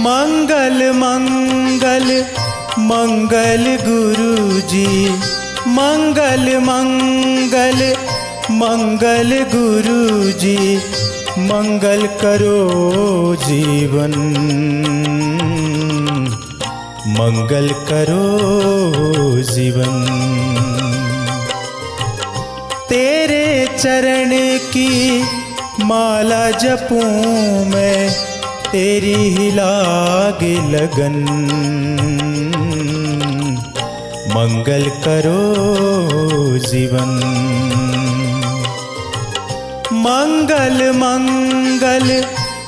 मंगल मंगल मंगल गुरुजी, मंगल मंगल मंगल गुरुजी, मंगल करो जीवन, मंगल करो जीवन। तेरे चरण की माला जपूं मैं, तेरी ही लागे लगन, मंगल करो जीवन। मंगल मंगल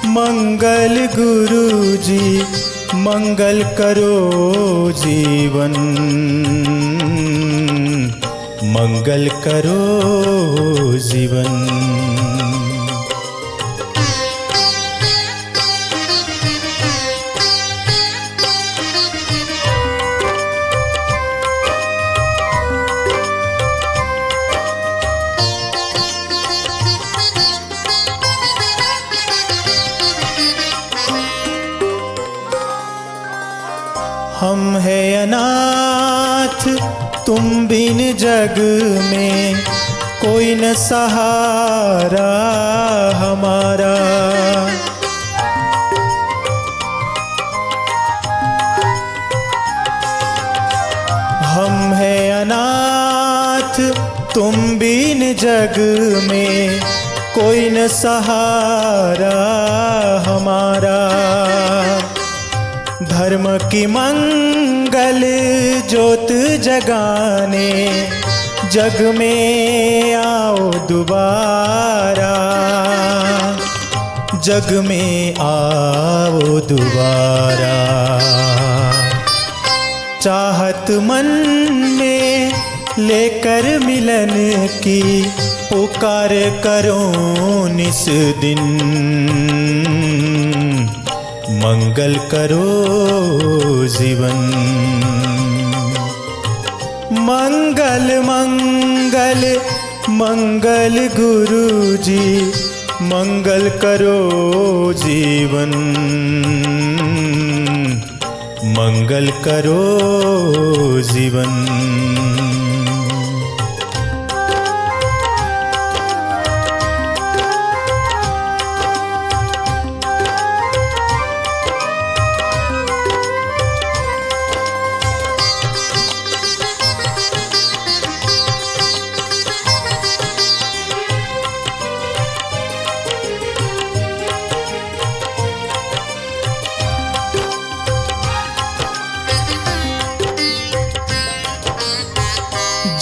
मंगल गुरुजी, मंगल करो जीवन, मंगल करो जीवन। हम है अनाथ तुम बिन जग में, कोई न सहारा हमारा। हम है अनाथ तुम बिन जग में, कोई न सहारा हमारा। धर्म की मंगल ज्योत जगाने, जग में आओ दोबारा, जग में आओ दोबारा। चाहत मन में लेकर मिलन की, पुकार करो निस दिन, मंगल करो जीवन। मंगल मंगल मंगल गुरुजी, मंगल करो जीवन, मंगल करो जीवन।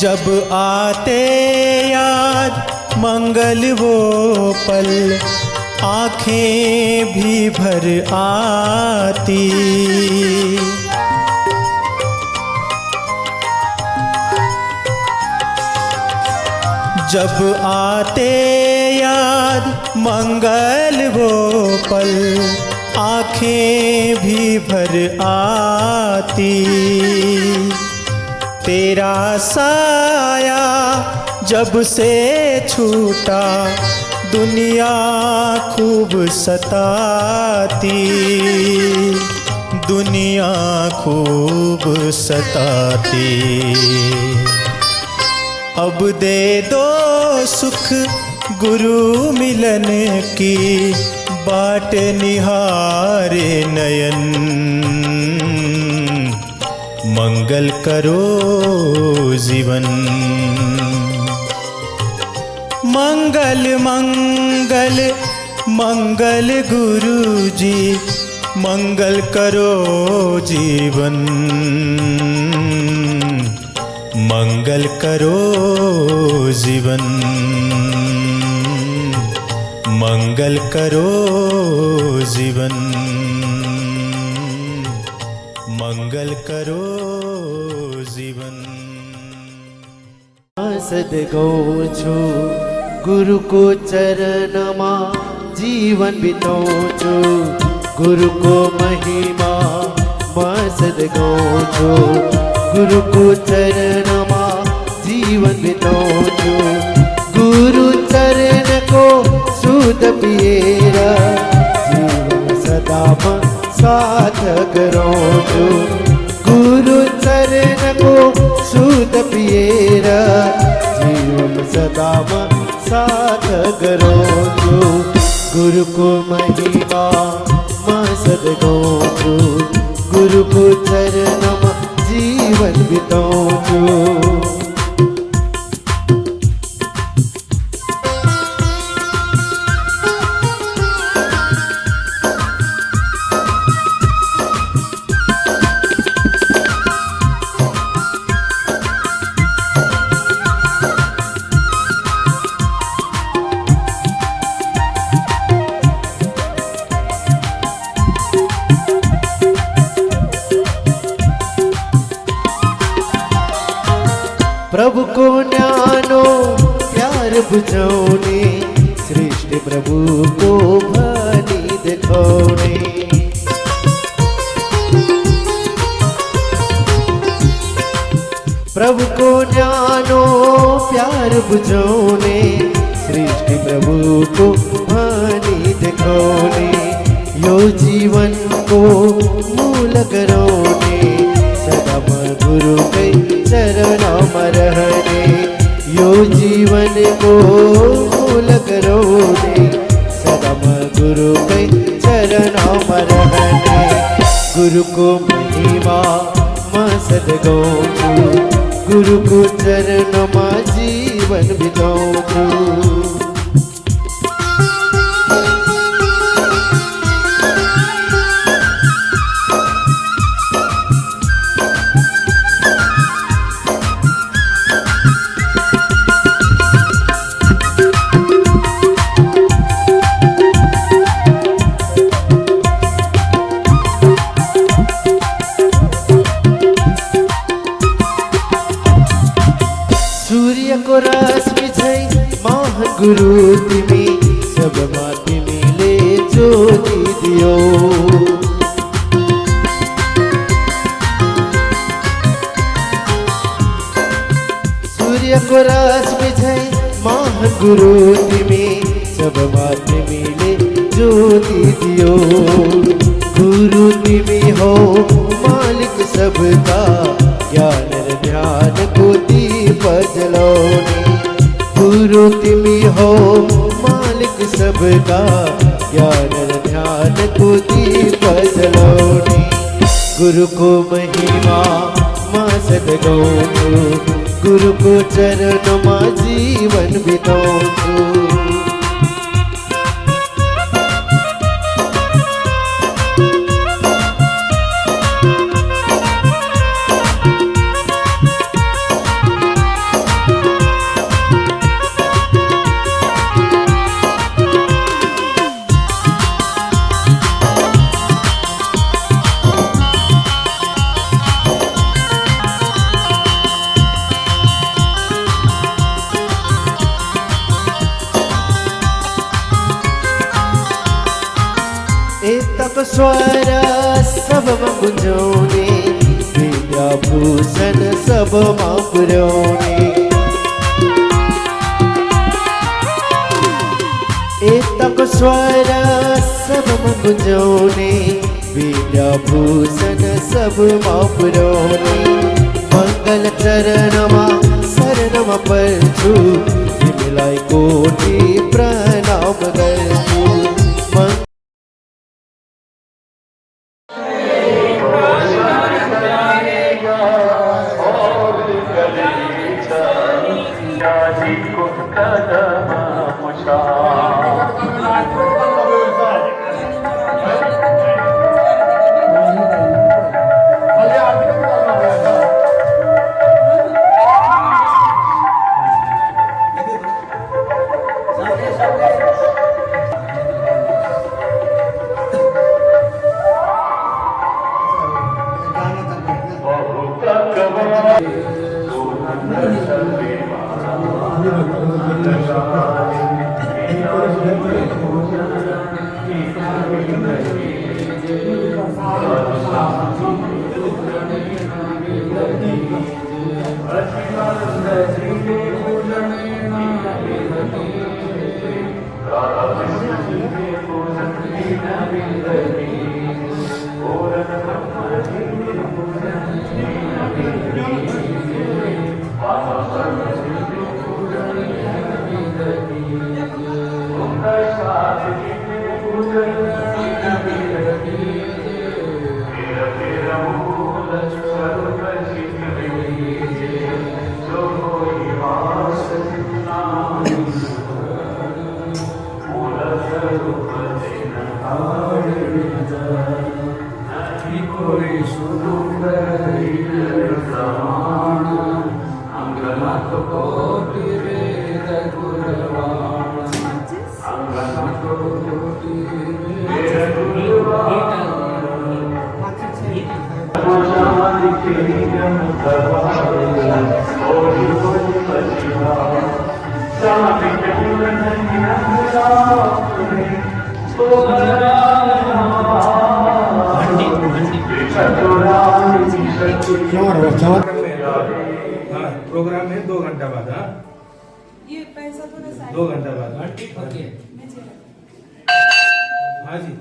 जब आते याद मंगल वो पल, आँखें भी भर आती। जब आते याद मंगल वो पल, आँखें भी भर आती। तेरा साया जब से छूटा, दुनिया खूब सताती, दुनिया खूब सताती। अब दे दो सुख गुरु मिलन की, बाट निहारे नयन, मंगल करो जीवन। मंगल मंगल मंगल गुरुजी, मंगल करो जीवन, मंगल करो जीवन, मंगल करो जीवन, मंगल करो जीवन। सदगौ छु गुरु को चरण मा, जीवन बिताऊं छु गुरु को महिमा। मां सदगौ छु गुरु को चरण मा, जीवन बिताऊं छु गुरु चरण को सुध पिएरा। जीवन सदा साधकरों जो गुरु चरण को सुध पिएरा जीवन सदा में साधकरों जो गुरु को महिमा मां सदगों जो गुरु को चरण में जीवन बिताऊं जो प्रभु को न्यानो प्यार बुझाने सृष्टि प्रभु को भली दिखाने प्रभु को न्यानो प्यार बुझाने सृष्टि प्रभु को भली दिखाने यो जीवन को मूल करोने सदा गुरु कई चरणों में रहने यो जीवन को मूल करोने सदा गुरु के चरणों में रहने गुरु को महिमा मां सदगों गुरु को चरणों में जीवन बिताऊं सूर्य को रश्मि छै महान गुरु तिमी सब माति मिले ज्योति दियो सूर्य को रश्मि छै महान गुरु तिमी सब माति मिले ज्योति दियो गुरु तिमी हो मालिक सबका ज्ञान ध्यान को दीप जलाओने गुरु तिमी हो मालिक सबका ज्ञान ध्यान को दीप जलाओने गुरु को महिमा मां सदगों गुरु को चरण मां जीवन बिताऊं तक स्वर सब गुंजोने विद्या भूषण सब पुरोने तक स्वर सब गुंजोने विद्या भूषण सब पुरोने मंगल चरण शरण परछु मिलाई कोटि प्रणाम करछु प्रोग्राम है 2 घंटा बाद। हाँ, ये पैसा थोड़ा सा 2 घंटा बाद। हाँ, ठीक है। मैं चला हाँ जी।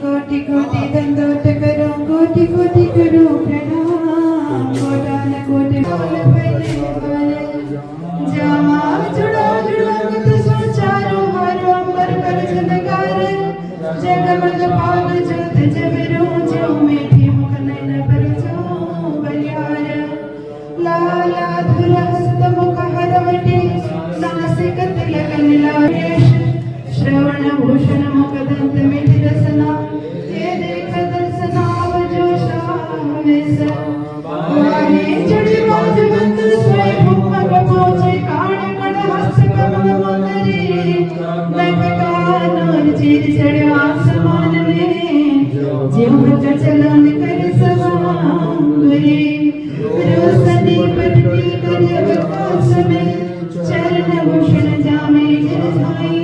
कोटि कोटि दंडोत करो, कोटि कोटि करो प्रणाम। कोटान कोटि बोल पहले बोले, जामा जुड़ा जुड़ा कुत सुचारो हरो अंबर कर जनकार। जगमग पाव ज्योत जबरो जो मीठी मुख नैन पर जो बलिहार। लाला धुरा हस्त मुख हरवटी, नासिक तिलक नीलावेश। श्रवण भूषण मुख दंत मिठि रसना, ये देख दर्शनाव जो शामेश। वाहे चढ़ी बाज बंद सोई भूमग पहुँचे, काण कण हस्त कमल मुंदरी। नख कानूर चीर चढ़े आसमान में, ज्यों चलन कर सवांगुरी। रोशनी पटकी कर आकाश में, चरण भूषण जामे जल जाई।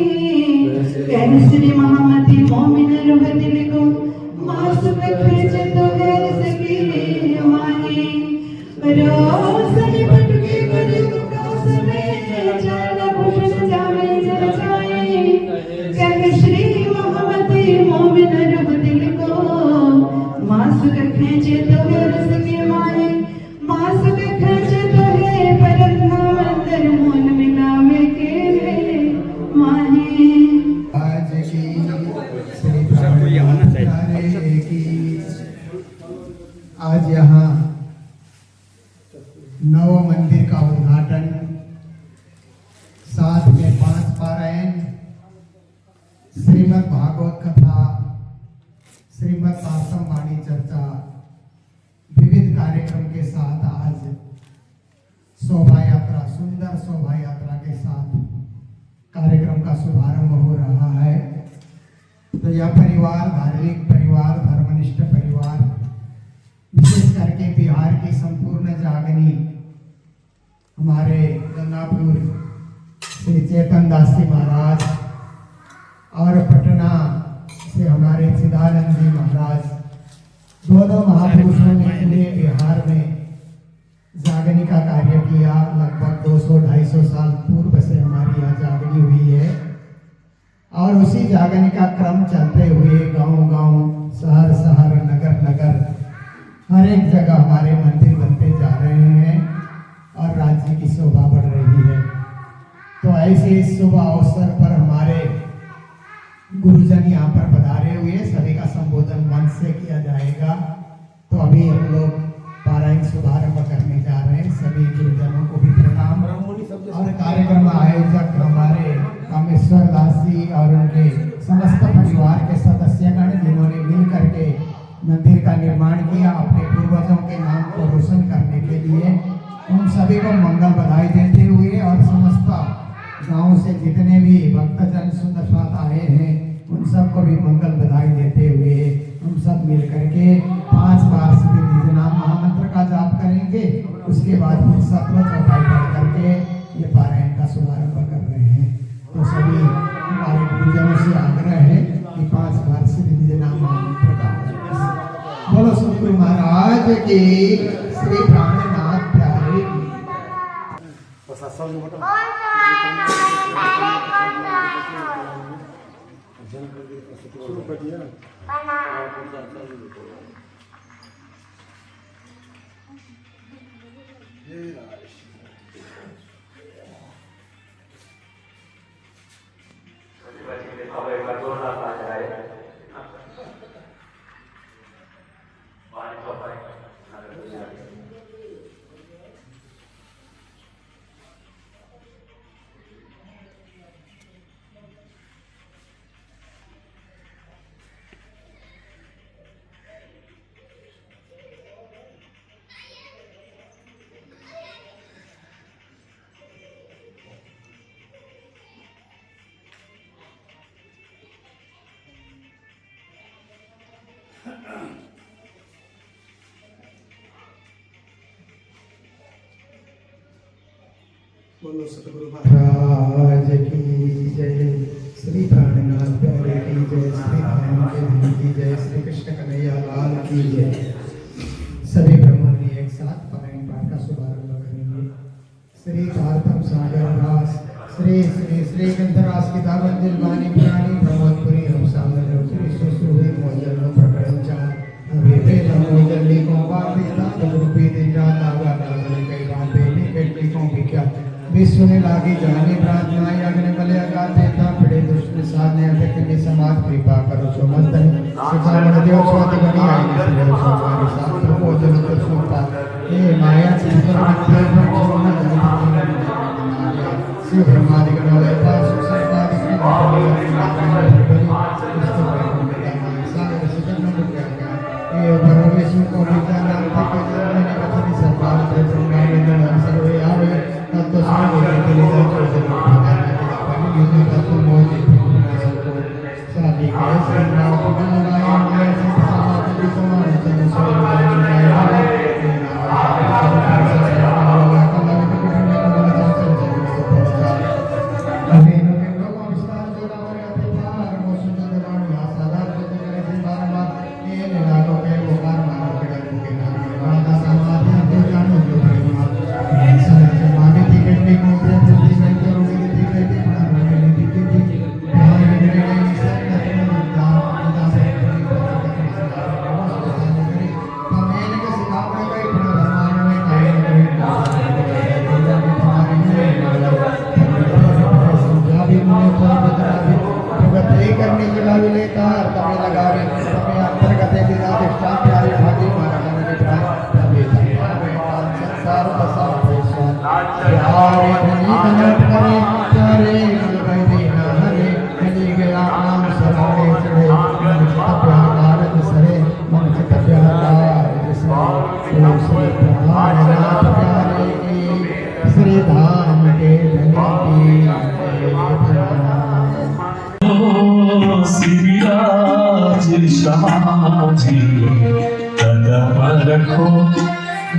श्री महामती मोमिन रुह दिल को, मासुक खर्च तो गैर सकी माही। रोशनी पटकी कर आकाश में, चरण भूषण जामे जल जाई। कह श्री महामती मोमिन रुह दिल को, मासुक खर्च तो गैर सकी माही। मासुक खर्च तो है परम धाम अंदर, मोन मिलावे के माही। आज की श्री प्रार्थना की आज यहाँ नव मंदिर का उद्घाटन, साथ में 5 पारायण, श्रीमद् भागवत कथा, श्रीमद् आश्रम वाणी चर्चा, विविध कार्यक्रम के साथ आज शोभा यात्रा, सुंदर शोभा यात्रा के साथ कार्यक्रम का शुभारंभ हो रहा है। तो यह परिवार धार्मिक परिवार, धर्मनिष्ठ परिवार, विशेष करके बिहार की संपूर्ण जागनी हमारे गंगापुर श्री चेतन दास जी महाराज और पटना से हमारे चिदानंद जी महाराज, दोनों महापुरुषों ने पूरे बिहार में जागनी का कार्य किया। लगभग 200-250 साल पूर्व से हमारी यहाँ जागनी हुई है और उसी जागनी का क्रम चलते हुए गांव-गांव, शहर-शहर, नगर-नगर हर एक जगह हमारे मंदिर बनते जा रहे हैं और राज्य की शोभा बढ़ रही है। तो ऐसे इस शुभ अवसर पर हमारे गुरुजन यहाँ पर पधारे हुए, सभी का संबोधन मंच से किया जाएगा। तो अभी हम लोग पारायण शुभारंभ करने जा रहे हैं। सभी गुरुजनों को भी प्रणाम और कार्यक्रम आयोजक हमारे कामेश्वर दास जी और उनके समस्त परिवार के सदस्यगण जिन्होंने मिल करके मंदिर का निर्माण किया अपने पूर्वजों के नाम को रोशन करने के लिए, उन सभी को मंगल बधाई देते हुए और समस्त गांव से जितने भी भक्तजन सुंदर साथ आए हैं उन सबको भी मंगल बधाई देते हुए हम सब मिल करके 5 बार श्री निज नाम महामंत्र का जाप करेंगे। उसके बाद फिर 17 चौपाई पढ़ करके ये पारायण का शुभारंभ कर रहे हैं। तो सभी हमारे गुरुजनों से आग्रह है कि 5 बार श्री निज नाम महामंत्र का बोलो। सतगुरु महाराज की, श्री प्राणनाथ प्यारे की। बोलो सतगुरु महाराज की जय, श्री प्राणनाथ प्यारे की जय, श्री राम के धन की जय, श्री कृष्ण कन्हैया लाल की जय। सभी ब्रह्मणी एक साथ पारायण पाठ का शुभारंभ करेंगे। श्री तारतम सागर रास, श्री श्री श्री गंधरास की दावंजल वाणी पुराणी ब्रह्मपुरी हम सागर श्री सुसुहि मोजल प्रकरण चार वेदे नमो जल्ली को वार्ता रूपी दिना नागा नागले कई बातें निकटली को विख्यात विश्व ने लागी जानी प्रार्थना अग्नि बले अगाते था पड़े दुष्ट साधने अटक में समाज कृपा करो सो मस्तन सिखावन देव स्वात बनी आई निश्चय हमारे शास्त्र को जन तो सुनता हे माया चिंतन मध्य ब्रह्म शिव ब्रह्मादि गणों पास सर्वादि की हे परमेश्वर को विचार के जन्म ने वचन सर्वान प्रसन्न सर्वे आवे तो सारे के लिए जो पानी यूं तो मोजे शादी के श्रीराम भगवान ने समाज की समाज जन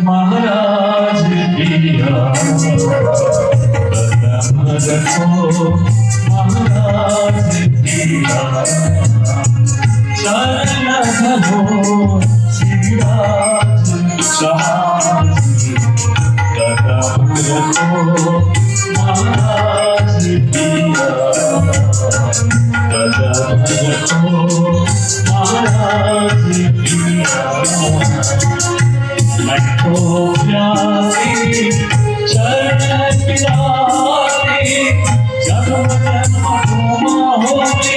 महाराज पिया कदम रखो महाराज पिया चरण धरो श्रीराज शाही कदम रखो महाराज पिया कदम रखो महाराज पिया मैं तो प्यासी चरण पिलासी जन्म जन्म तुम हो मन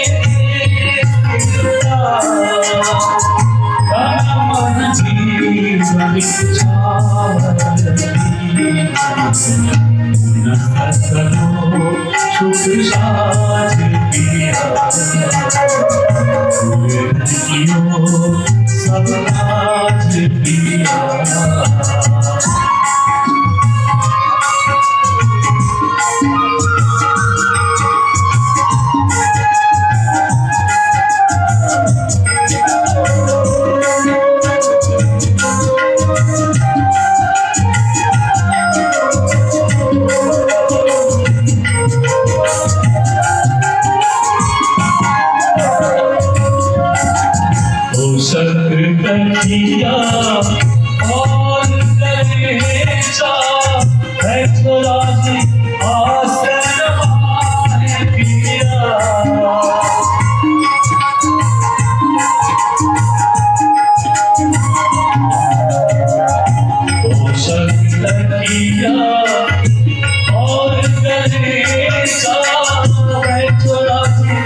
जीवन शुक्र साज पिया सब आज पिया किया और कलेजा है राजी आसन माने पिया तो शक्त किया और कलेजा है राजी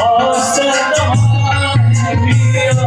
आसन माने पिया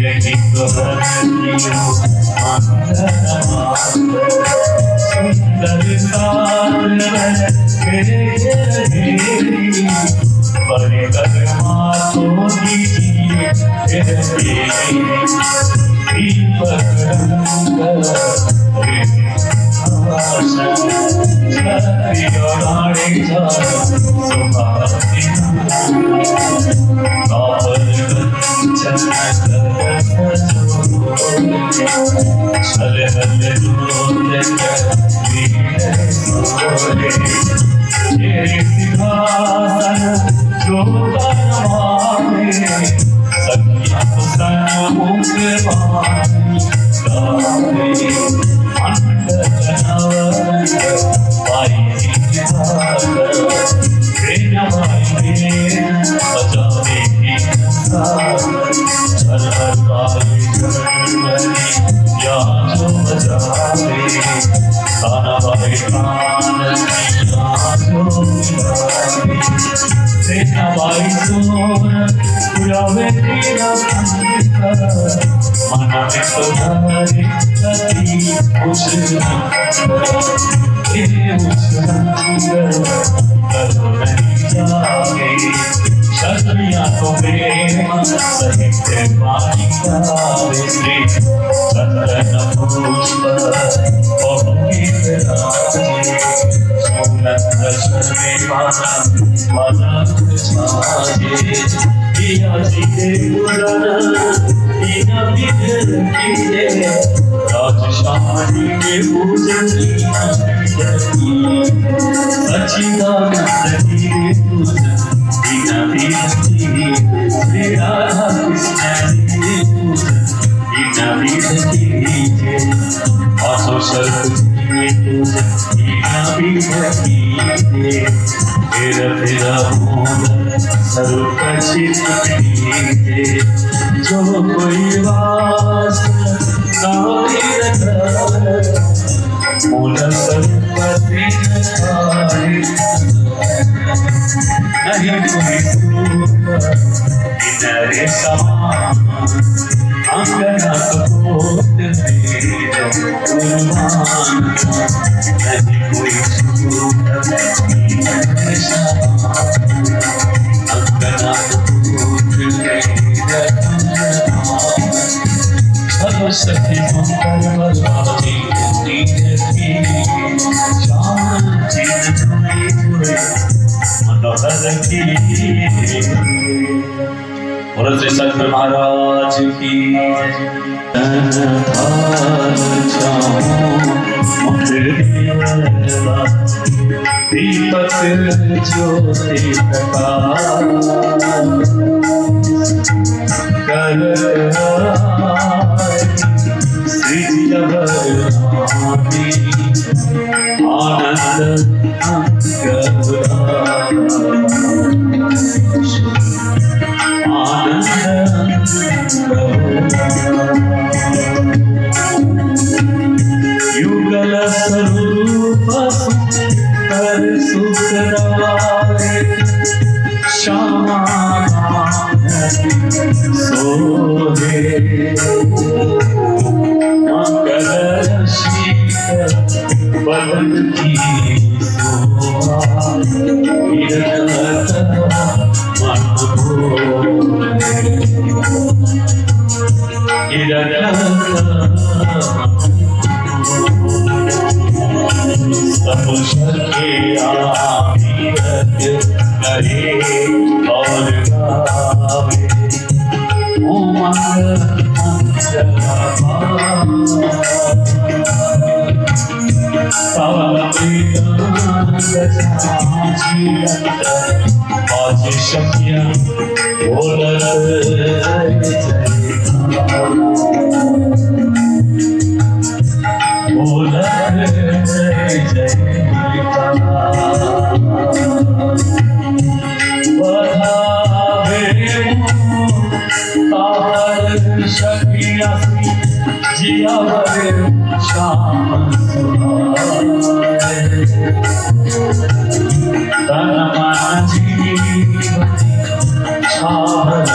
रही गहरियों सुंदर परिक्रमा तो दीजिए जो कोई वास मूल सर्वपति नहीं कोई इनरे समान अंगना कपोत नहीं कोई इनरे समान अंगना सखी मंगल बलवाजी की शांति मनोहर की और श्री सत्य महाराज की दीपक ज्योति युगल स्वरूप कर सुखराय श्यामा सोहे मंगल शीतल बदन की शोभा सब सके आमीरत करे और गावे उमंग आज शक्य बोलत तन मन जीवन छावल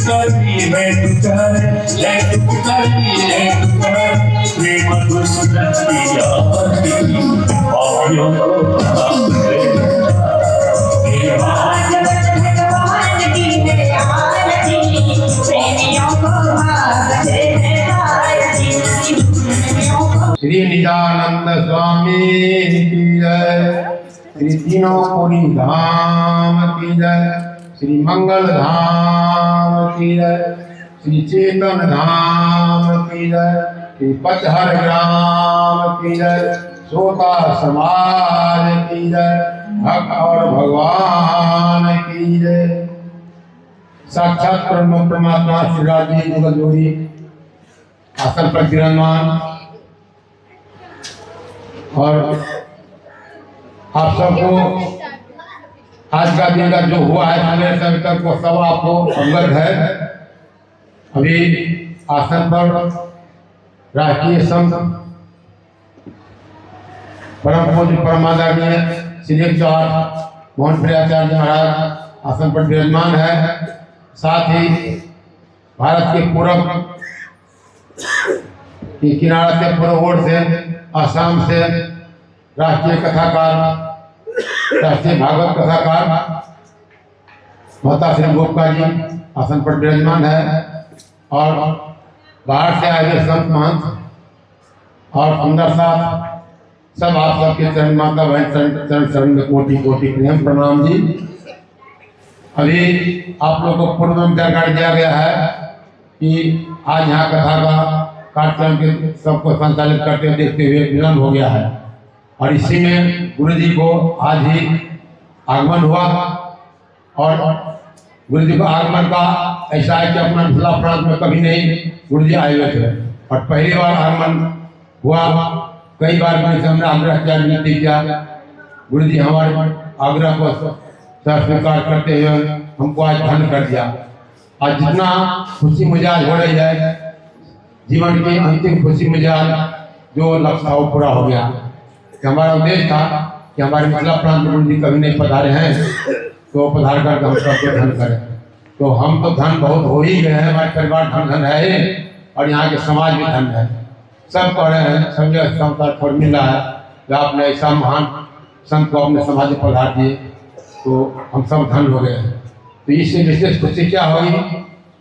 करी मैं तुझर ले प्रेम दुष्ट किया आयो श्री निजानंद स्वामी की जय, श्री तीनों पुरी धाम की जय, श्री मंगल धाम की जय, श्री चेतन धाम की जय, श्री पचहर ग्राम की जय, सोता समाज की जय, भक्त और भगवान की जय। साक्षात परमात्मा श्री राजीव जुगल जोड़ी आसन पर विराजमान और आप सबको आज का दिन का जो हुआ है सुबह से अभी तक वो सब आपको अवगत है। अभी आसन पर राष्ट्रीय संत परम पूज्य परमादरणीय श्री 108 मोहन प्रियाचार्य महाराज आसन पर विराजमान है। साथ ही भारत के पूर्व किनारा से पूर्व ओर से आसाम से राष्ट्रीय कथाकार राष्ट्रीय भागवत कथाकार माता श्री गोपका जी आसन पर विराजमान है और बाहर से आए हुए संत महंत और सुंदर साथ सब आप सबके चरण माता बहन चरण चरण में कोटि कोटि प्रेम प्रणाम जी। अभी आप लोगों को पूर्व में जानकारी दिया गया है कि आज यहाँ कथा का कार्यक्रम के सबको संचालित करते हुए देखते हुए विलंब हो गया है और इसी में गुरु जी को आज ही आगमन हुआ और गुरु जी को आगमन का ऐसा है कि अपना जिला प्रांत में कभी नहीं गुरु जी आए हुए थे और पहली बार आगमन हुआ। कई बार हमने आग्रह किया, विनती किया, गुरु जी हमारे आग्रह को स्वीकार करते हुए हमको आज धन्य कर दिया। आज जितना खुशी मिजाज हो रही है, जीवन की अंतिम खुशी मिजाज जो लक्ष्य था वो पूरा हो गया। कि हमारा उद्देश्य था कि हमारे मिथिला प्रांत में गुरु जी कभी नहीं पधारे हैं तो पधार कर हम सबको धन करें। तो हम तो धन बहुत हो ही गए हैं, हमारे परिवार धन है और यहाँ के समाज भी धन है। सब कह रहे हैं, समझे संस्कार फॉर्मूला है कि आपने ऐसा महान संत को अपने समाज में पधार दिए तो हम सब धन हो गए हैं। तो इससे विशेष खुशी क्या होगी।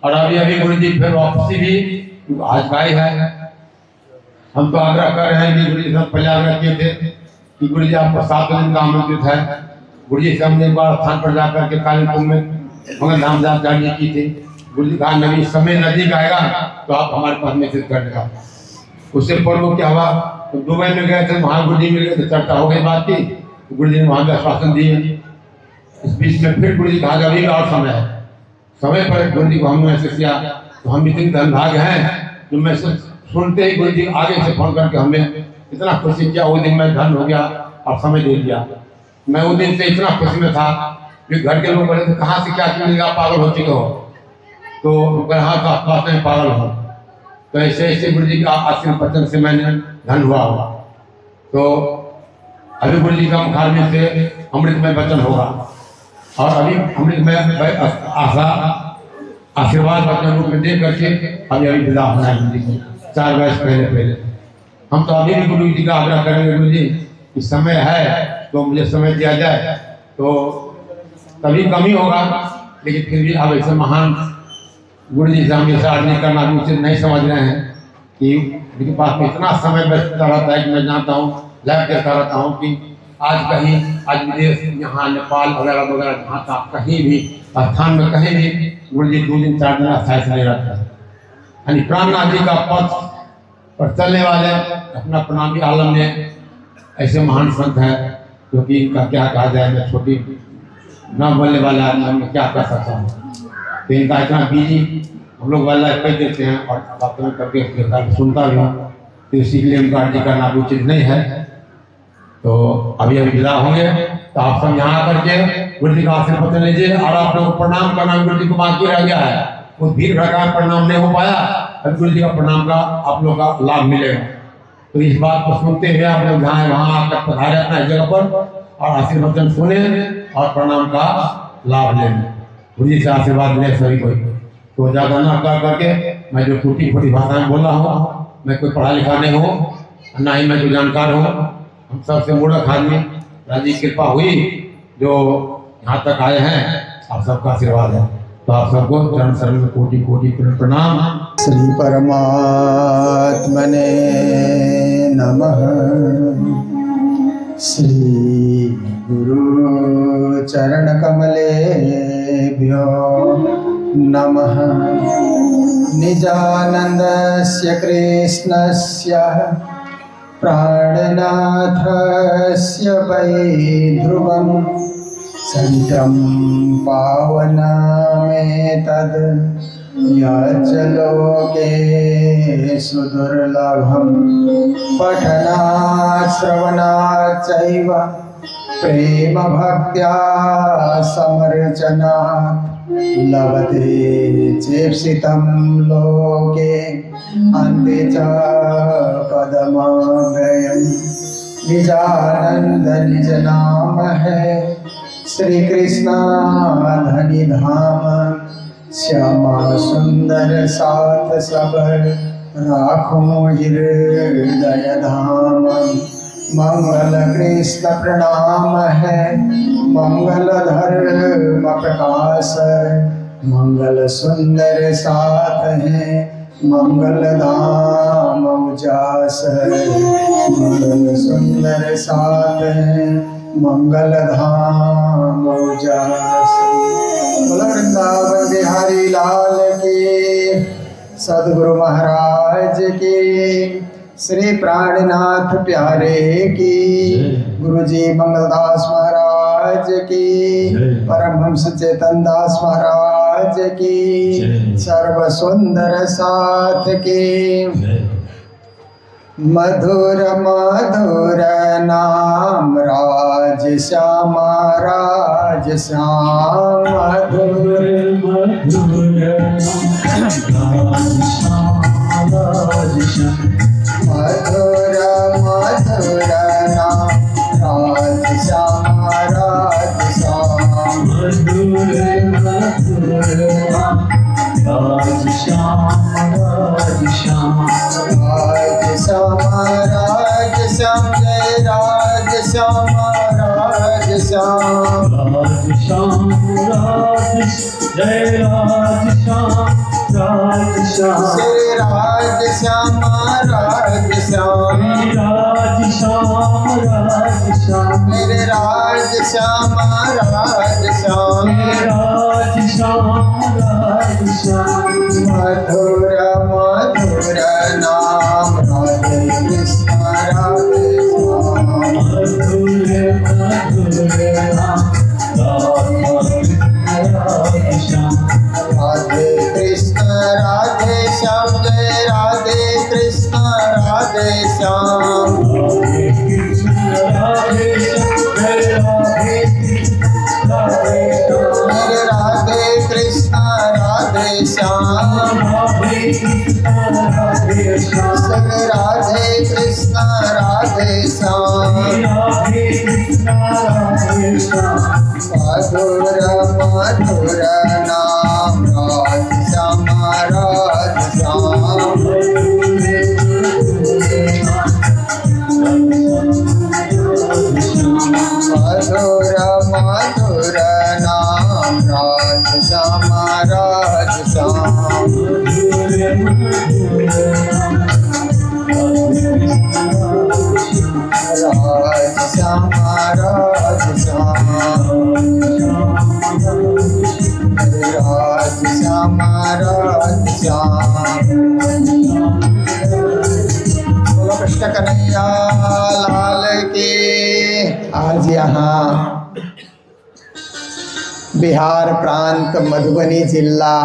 और अभी अभी गुरु जी फिर वापसी भी आज गाय है। हम तो आग्रह कर रहे हैं कि गुरु जी से पहले आग्रह किए थे कि गुरु जी आपको 7 दिन का आमंत्रित है। गुरु जी से हमने एक बार स्थान पर जाकर के काली कुंभ में मंगल धाम जाने की थी। गुरु जी कहा नबी समय नजदीक आएगा तो आप हमारे पास मैसेज कर देगा। उससे पूर्व क्या हुआ, तो दुबई में गए थे, वहाँ गुरु जी मिल गए तो चर्चा हो गई बात की। गुरु जी ने वहाँ भी आश्वासन दिए। इस बीच में फिर गुरु जी कहा अभी और समय है। समय पर गुरु जी को हमने मैसेज किया तो हम इतने धनभाग हैं जो मैसेज सुनते ही गुरु जी आगे से फोन करके हमें इतना खुशी किया। वो दिन मैं धन हो गया और समय दे दिया। मैं उस दिन से इतना खुशी में था कि घर के लोग बोले थे कहाँ से क्या मिलेगा, पागल हो चुके हो। तो हाँ तो आसपास में पागल हो। तो ऐसे ऐसे गुरु जी का आशीर्वाद वचन से मैंने धन हुआ होगा। तो अभी गुरु जी का मुखार में से अमृत में वचन होगा और अभी अमृत में आशा आशीर्वाद वचन रूप में दे करके अभी विदा होना है गुरु जी को 4 वर्ष पहले। हम तो अभी भी गुरु जी का आग्रह करेंगे, गुरु जी कि समय है तो मुझे समय दिया जाए। तो कभी कमी होगा लेकिन फिर भी अब ऐसे महान गुरु जी से हम ऐसा अर्जी करना भी उचित नहीं समझ रहे हैं कि उनके पास में इतना समय व्यस्तता रहता है कि मैं जानता हूँ, लाइव देखता रहता हूँ कि आज विदेश यहाँ नेपाल वगैरह वगैरह जहाँ का कहीं भी स्थान में कहीं भी गुरु जी 2 दिन 4 दिन अस्थायी से नहीं रहता है। यानी प्राणनाथ जी का पथ पर चलने वाले अपना प्रणामी आलम ने ऐसे महान संत है जो कि इनका क्या कहा जाए, मैं छोटी न बोलने वाले आदमी मैं क्या कर सकता हूँ। तो इनका इतना बिजी हम लोग वाला कह देते हैं और बातों में करके सुनता भी हूँ। तो इसीलिए उनका अर्जी करना भी उचित नहीं है। तो अभी विदा होंगे तो आप सब यहाँ आकर के गुरु जी का आशीर्वाद लीजिए और आप लोग प्रणाम करना गुरु जी को बाकी रह गया है। उस भीड़ भड़का प्रणाम नहीं हो पाया, अब गुरु जी का प्रणाम का आप लोग का लाभ मिलेगा। तो इस बात को सुनते हुए आप लोग जहाँ वहाँ आकर पधारे अपना जगह पर और आशीर्वचन सुने और प्रणाम का लाभ लें। गुरु जी से आशीर्वाद लें सभी को। तो ज़्यादा ना कर करके मैं जो टूटी फूटी भाषाएं बोल रहा हूँ, मैं कोई पढ़ा लिखा नहीं हूँ, ना ही मैं कोई जानकार हूँ। हम सबसे मूर्ख आदमी, राजी कृपा हुई जो यहाँ तक आए हैं, आप सबका आशीर्वाद है। तो आप सबको चरण शरण में कोटि कोटि प्रणाम। श्री परमात्मने नमः। श्री गुरु चरण कमलेभ्यो नमः। निजानन्दस्य कृष्णस्य प्राणनाथस्य वै ध्रुवम् सन्तं पावनमेतद् यच्च लोके सुदुर्लभं पठनात् श्रवणात् चैव प्रेम भक्त्या समर्चनात् लभते चेप्सितं लोके अन्ते च पदमव्ययम्। निजानंद निज नाम है श्री कृष्ण धनि धाम। श्यामा सुंदर साथ सब राखो हृदय धाम। मंगल कृष्ण प्रणाम है मंगल धर्म प्रकाश। मंगल सुंदर साथ है मंगल धाम उजास। मंगल सुंदर साथ है मंगल धाम उजास। बोलो वृंदावन बिहारी लाल की, सदगुरु महाराज की, श्री प्राणनाथ प्यारे की, गुरुजी मंगलदास महाराज की, परमहंस चेतन दास महाराज की, सर्व सुंदर साथ की। मधुर मधुर नाम राज श्याम राज श्याम। मधुर मधुर मधुर मधुर नाम राज श्याम राज श्याम। मधुर मधुर नाम राज श्याम राज श्याम। राज श्याम राज श्याम जय राज श्याम राज श्याम। राज श्याम राज जय राज श्याम राज श्याम। श्री राज श्याम राज श्याम। राज श्याम राज श्याम। मेरे राज श्याम राज श्याम। राज श्याम राज श्याम। मधुर मधुर नाम राधे कृष्ण राधे श्याम। मधुर मधुर नाम राधे श्याम। राधे कृष्ण राधे श्याम जय राधे कृष्ण राधे श्याम। राधे कृष्ण राधे श्याम जय राधे कृष्ण राधे श्याम। मेरे राधे कृष्ण राधे श्याम। राधे कृष्ण राधे श्याम। श्री राधे कृष्ण राधे श्याम। राधे कृष्ण राधे श्याम। मधुर मधुर नाम राज श्याम राज श्याम। मधुर मधुर नाम राज श्याम राज श्याम। राज श्याम राज श्याम। राज श्याम राज श्याम। बोलो कृष्ण कन्हैया लाल की। आज यहाँ बिहार प्रांत मधुबनी जिला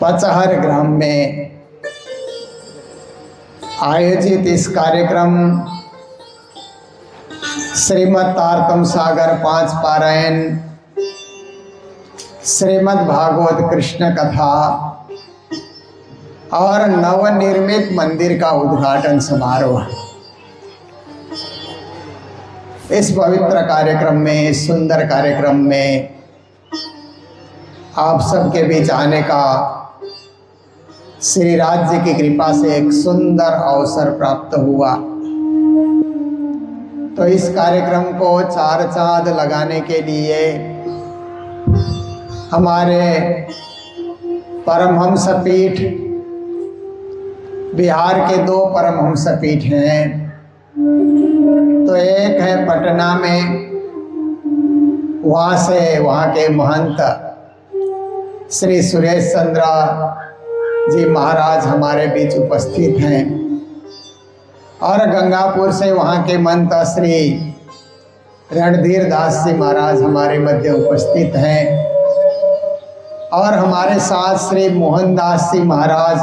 पचहर ग्राम में आयोजित इस कार्यक्रम श्रीमद् तारतम सागर 5 पारायण श्रीमद् भागवत कृष्ण कथा और नवनिर्मित मंदिर का उद्घाटन समारोह। इस पवित्र कार्यक्रम में, इस सुंदर कार्यक्रम में आप सबके बीच आने का श्री राज जी की कृपा से एक सुंदर अवसर प्राप्त हुआ। तो इस कार्यक्रम को चार चांद लगाने के लिए हमारे परमहंस पीठ, बिहार के दो परमहंस पीठ हैं। तो एक है पटना में, वहाँ के महंत श्री सुरेश चंद्र जी महाराज हमारे बीच उपस्थित हैं, और गंगापुर से वहाँ के महंत श्री रणधीर दास जी महाराज हमारे मध्य उपस्थित हैं, और हमारे साथ श्री मोहनदास जी महाराज,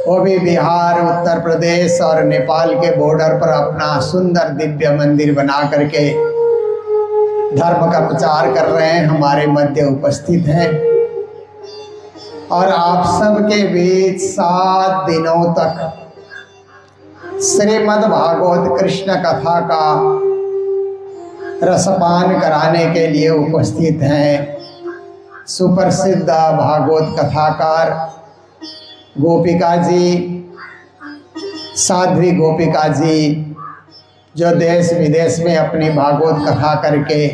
वो भी बिहार, उत्तर प्रदेश और नेपाल के बॉर्डर पर अपना सुंदर दिव्य मंदिर बना करके धर्म का प्रचार कर रहे हैं, हमारे मध्य उपस्थित हैं। और आप सबके बीच 7 दिनों तक श्रीमद् भागवत कृष्ण कथा का रसपान कराने के लिए उपस्थित हैं सुप्रसिद्ध भागवत कथाकार गोपिका जी, साध्वी गोपिका जी, जो देश विदेश में अपनी भागवत कथा करके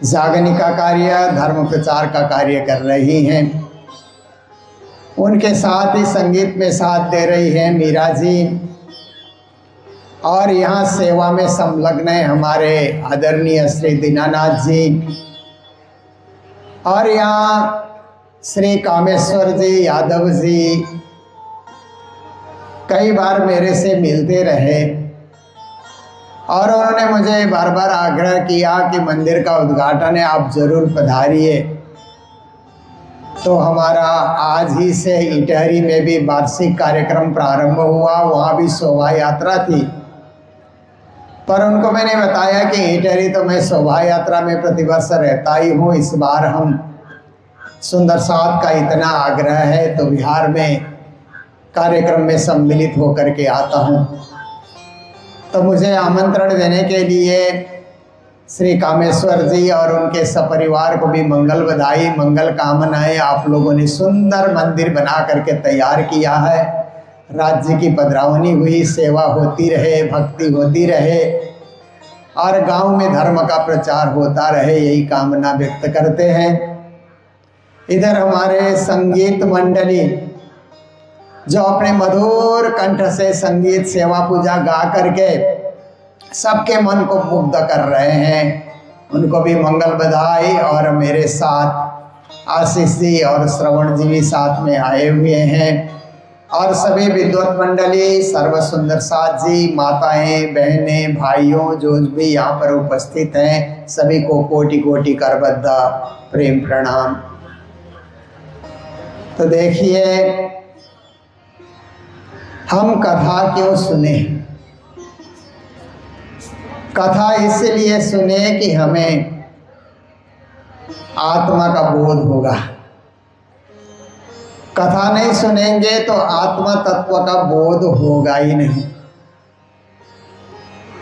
जागने का कार्य, धर्म प्रचार का कार्य कर रही हैं। उनके साथ ही संगीत में साथ दे रही हैं मीरा जी, और यहाँ सेवा में संलग्न है हमारे आदरणीय श्री दीनानाथ जी, और यहाँ श्री कामेश्वर जी यादव जी कई बार मेरे से मिलते रहे, और उन्होंने मुझे बार बार आग्रह किया कि मंदिर का उद्घाटन है, आप जरूर पधारिए। तो हमारा आज ही से इटहरी में भी वार्षिक कार्यक्रम प्रारंभ हुआ, वहाँ भी शोभा यात्रा थी, पर उनको मैंने बताया कि इटहरी तो मैं शोभा यात्रा में प्रतिवर्ष रहता ही हूँ, इस बार हम सुंदर साथ का इतना आग्रह है तो बिहार में कार्यक्रम में सम्मिलित होकर के आता हूँ। तो मुझे आमंत्रण देने के लिए श्री कामेश्वर जी और उनके सपरिवार को भी मंगल बधाई, मंगल कामनाएं। आप लोगों ने सुंदर मंदिर बना करके तैयार किया है, राज्य की पधरावनी हुई, सेवा होती रहे, भक्ति होती रहे, और गांव में धर्म का प्रचार होता रहे, यही कामना व्यक्त करते हैं। इधर हमारे संगीत मंडली जो अपने मधुर कंठ से संगीत सेवा पूजा गा करके सबके मन को मुग्ध कर रहे हैं, उनको भी मंगल बधाई। और मेरे साथ आशीष जी और श्रवण जी भी साथ में आए हुए हैं, और सभी विद्वत मंडली, सर्व सुंदर साथ जी, माताएं, बहनें, भाइयों जो भी यहाँ पर उपस्थित हैं, सभी को कोटि कोटि करबद्ध प्रेम प्रणाम। तो देखिए, हम कथा क्यों सुने? कथा इसलिए सुने कि हमें आत्मा का बोध होगा। कथा नहीं सुनेंगे तो आत्मा तत्व का बोध होगा ही नहीं।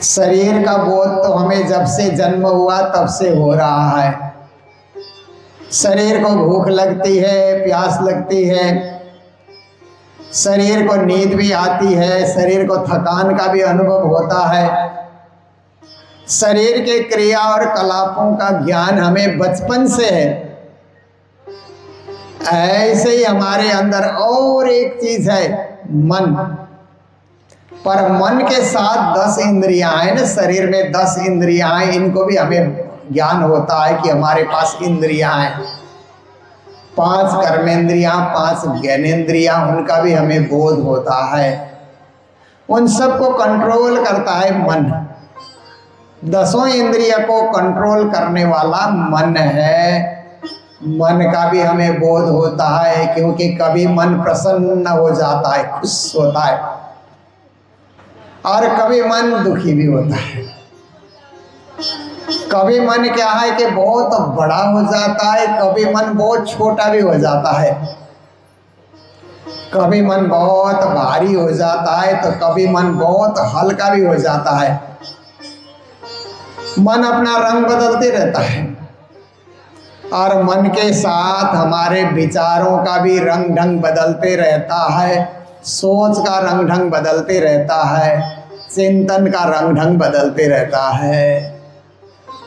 शरीर का बोध तो हमें जब से जन्म हुआ तब से हो रहा है। शरीर को भूख लगती है, प्यास लगती है, शरीर को नींद भी आती है, शरीर को थकान का भी अनुभव होता है। शरीर के क्रिया और कलापों का ज्ञान हमें बचपन से है। ऐसे ही हमारे अंदर और एक चीज है, मन। पर मन के साथ 10 इंद्रियां हैं ना, शरीर में 10 इंद्रियां हैं, इनको भी हमें ज्ञान होता है कि हमारे पास इंद्रियां हैं। 5 कर्मेंद्रियां, 5 ज्ञानेंद्रियां, उनका भी हमें बोध होता है। उन सबको कंट्रोल करता है मन। 10 इंद्रिय को कंट्रोल करने वाला मन है। मन का भी हमें बोध होता है, क्योंकि कभी मन प्रसन्न हो जाता है, खुश होता है, और कभी मन दुखी भी होता है। कभी मन क्या है कि बहुत बड़ा हो जाता है, कभी मन बहुत छोटा भी हो जाता है। कभी मन बहुत भारी हो जाता है तो कभी मन बहुत हल्का भी हो जाता है। मन अपना रंग बदलते रहता है। और मन के साथ हमारे विचारों का भी रंग ढंग बदलते रहता है, सोच का रंग ढंग बदलते रहता है, चिंतन का रंग ढंग बदलते रहता है।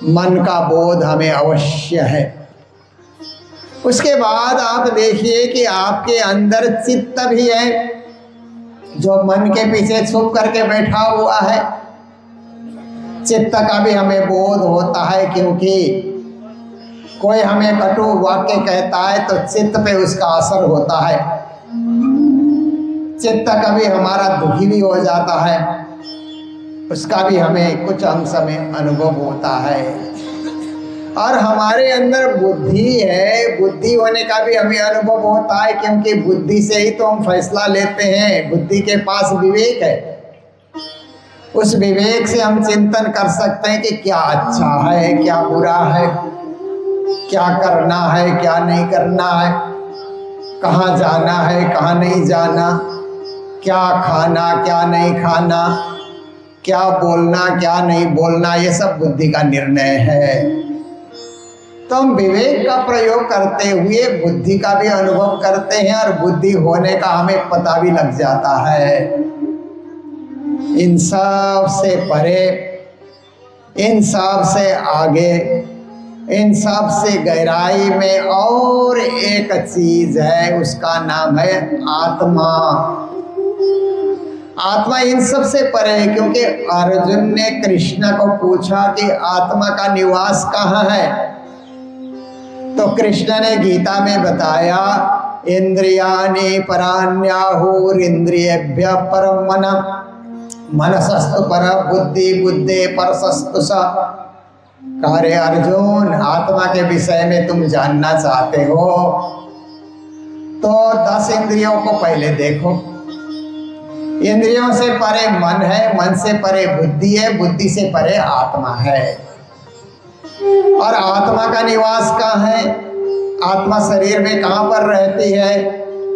मन का बोध हमें अवश्य है। उसके बाद आप देखिए कि आपके अंदर चित्त भी है जो मन के पीछे छुप करके बैठा हुआ है। चित्त का भी हमें बोध होता है, क्योंकि कोई हमें कटु वाक्य कहता है तो चित्त पे उसका असर होता है। चित्त कभी हमारा दुखी भी हो जाता है, उसका भी हमें कुछ अंश में अनुभव होता है। और हमारे अंदर बुद्धि है, बुद्धि होने का भी हमें अनुभव होता है, क्योंकि बुद्धि से ही तो हम फैसला लेते हैं। बुद्धि के पास विवेक है, उस विवेक से हम चिंतन कर सकते हैं कि क्या अच्छा है, क्या बुरा है, क्या करना है, क्या नहीं करना है, कहाँ जाना है, कहाँ नहीं जाना, क्या खाना, क्या नहीं खाना, क्या बोलना, क्या नहीं बोलना, ये सब बुद्धि का निर्णय है। तो हम विवेक का प्रयोग करते हुए बुद्धि का भी अनुभव करते हैं, और बुद्धि होने का हमें पता भी लग जाता है। इन सब से परे, इन सब से आगे, इन सब से गहराई में और एक चीज है, उसका नाम है आत्मा। आत्मा इन सब से परे है, क्योंकि अर्जुन ने कृष्ण को पूछा कि आत्मा का निवास कहाँ है, तो कृष्ण ने गीता में बताया, इंद्रियाणि पराण्याहुरिन्द्रियेभ्य परम मनः, मनसस्तु पर बुद्धि, बुद्धे परसस्तु स। कार्य अर्जुन, आत्मा के विषय में तुम जानना चाहते हो तो 10 इंद्रियों को पहले देखो। इंद्रियों से परे मन है, मन से परे बुद्धि है, बुद्धि से परे आत्मा है। और आत्मा का निवास कहाँ है? आत्मा शरीर में कहाँ पर रहती है?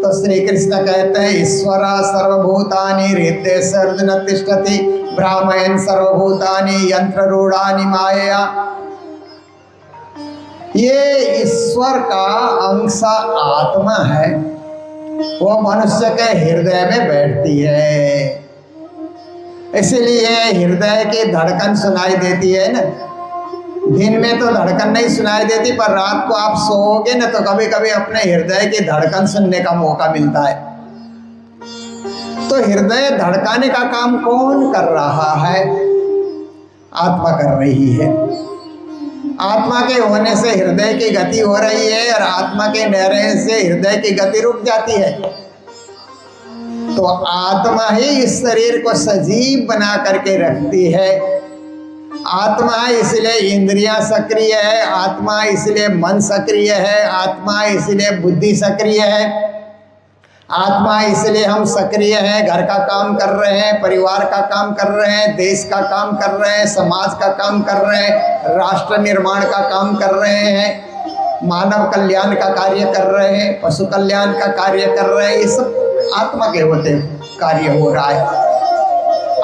तो श्री कृष्ण कहते हैं, ईश्वर सर्वभूतानि हृदय सर्वजन तिष्ठति, ब्राह्मण सर्वभूतानि यंत्र रूढ़ानि माया। ये ईश्वर का अंश आत्मा है, वो मनुष्य के हृदय में बैठती है। इसलिए हृदय की धड़कन सुनाई देती है ना। दिन में तो धड़कन नहीं सुनाई देती, पर रात को आप सोओगे ना तो कभी कभी अपने हृदय की धड़कन सुनने का मौका मिलता है। तो हृदय धड़काने का काम कौन कर रहा है? आत्मा कर रही है। आत्मा के होने से हृदय की गति हो रही है, और आत्मा के न रहने से हृदय की गति रुक जाती है। तो आत्मा ही इस शरीर को सजीव बना करके रखती है। आत्मा इसलिए इंद्रियां सक्रिय है, आत्मा इसलिए मन सक्रिय है, आत्मा इसलिए बुद्धि सक्रिय है, आत्मा इसलिए हम सक्रिय हैं, घर का काम कर रहे हैं, परिवार का काम कर रहे हैं, देश का काम कर रहे हैं, समाज का काम कर रहे हैं, राष्ट्र निर्माण का काम कर रहे हैं, मानव कल्याण का कार्य कर रहे हैं, पशु कल्याण का कार्य कर रहे हैं। ये सब आत्मा के होते कार्य हो रहा है।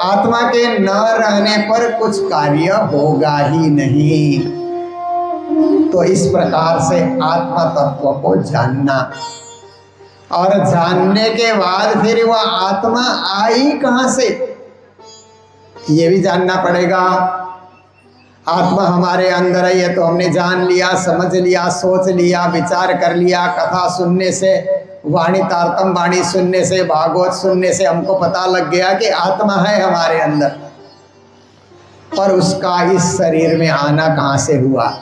आत्मा के न रहने पर कुछ कार्य होगा ही नहीं। तो इस प्रकार से आत्मा तत्व को जानना, और जानने के बाद फिर वह आत्मा आई कहाँ से, ये भी जानना पड़ेगा। आत्मा हमारे अंदर है, ये तो हमने जान लिया, समझ लिया, सोच लिया, विचार कर लिया। कथा सुनने से, वाणी तारतम वाणी सुनने से, भागवत सुनने से हमको पता लग गया कि आत्मा है हमारे अंदर। पर उसका इस शरीर में आना कहाँ से हुआ,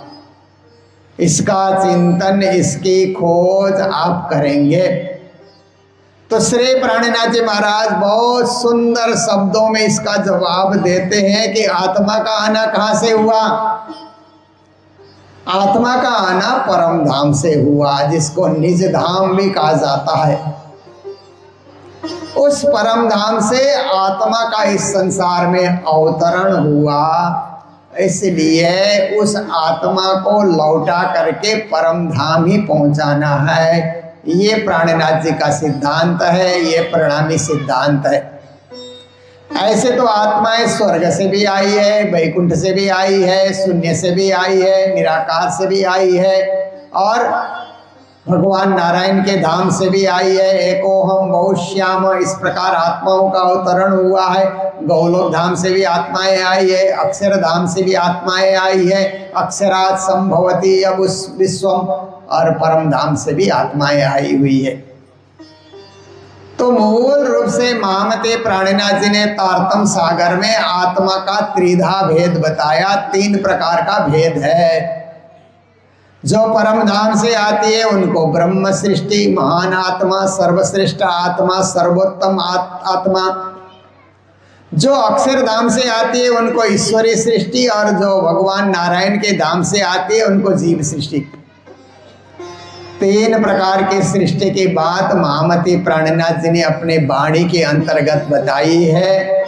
इसका चिंतन, इसकी खोज आप करेंगे तो श्री प्राणनाथ जी महाराज बहुत सुंदर शब्दों में इसका जवाब देते हैं कि आत्मा का आना कहाँ से हुआ। आत्मा का आना परम धाम से हुआ, जिसको निज धाम भी कहा जाता है। उस परम धाम से आत्मा का इस संसार में अवतरण हुआ, इसलिए उस आत्मा को लौटा करके परम धाम ही पहुंचाना है। ये प्राणनाथ जी का सिद्धांत है, ये प्रणामी सिद्धांत है। ऐसे तो आत्माएं स्वर्ग से भी आई है, वैकुंठ से भी आई है, शून्य से भी आई है, निराकार से भी आई है, और भगवान नारायण के धाम से भी आई है। एकोहम बहुश्याम, इस प्रकार आत्माओं का अवतरण हुआ है। गौलोक धाम से भी आत्माएं आई है, अक्षर धाम से भी आत्माएं आई है। अक्षरात् संभवती अब उस विश्वम, और परम धाम से भी आत्माएं आई हुई है। तो मूल रूप से महामते प्राणनाथ जी ने तारतम सागर में आत्मा का त्रिधा भेद बताया। 3 प्रकार का भेद है। जो परम धाम से आती है उनको ब्रह्म सृष्टि, महान आत्मा, सर्वश्रेष्ठ आत्मा, सर्वोत्तम आत्मा। जो अक्षर धाम से आती है उनको ईश्वरीय सृष्टि, और जो भगवान नारायण के धाम से आती है उनको जीव सृष्टि। 3 प्रकार की सृष्टि की बात महामती प्राणनाथ जी ने अपने वाणी के अंतर्गत बताई है।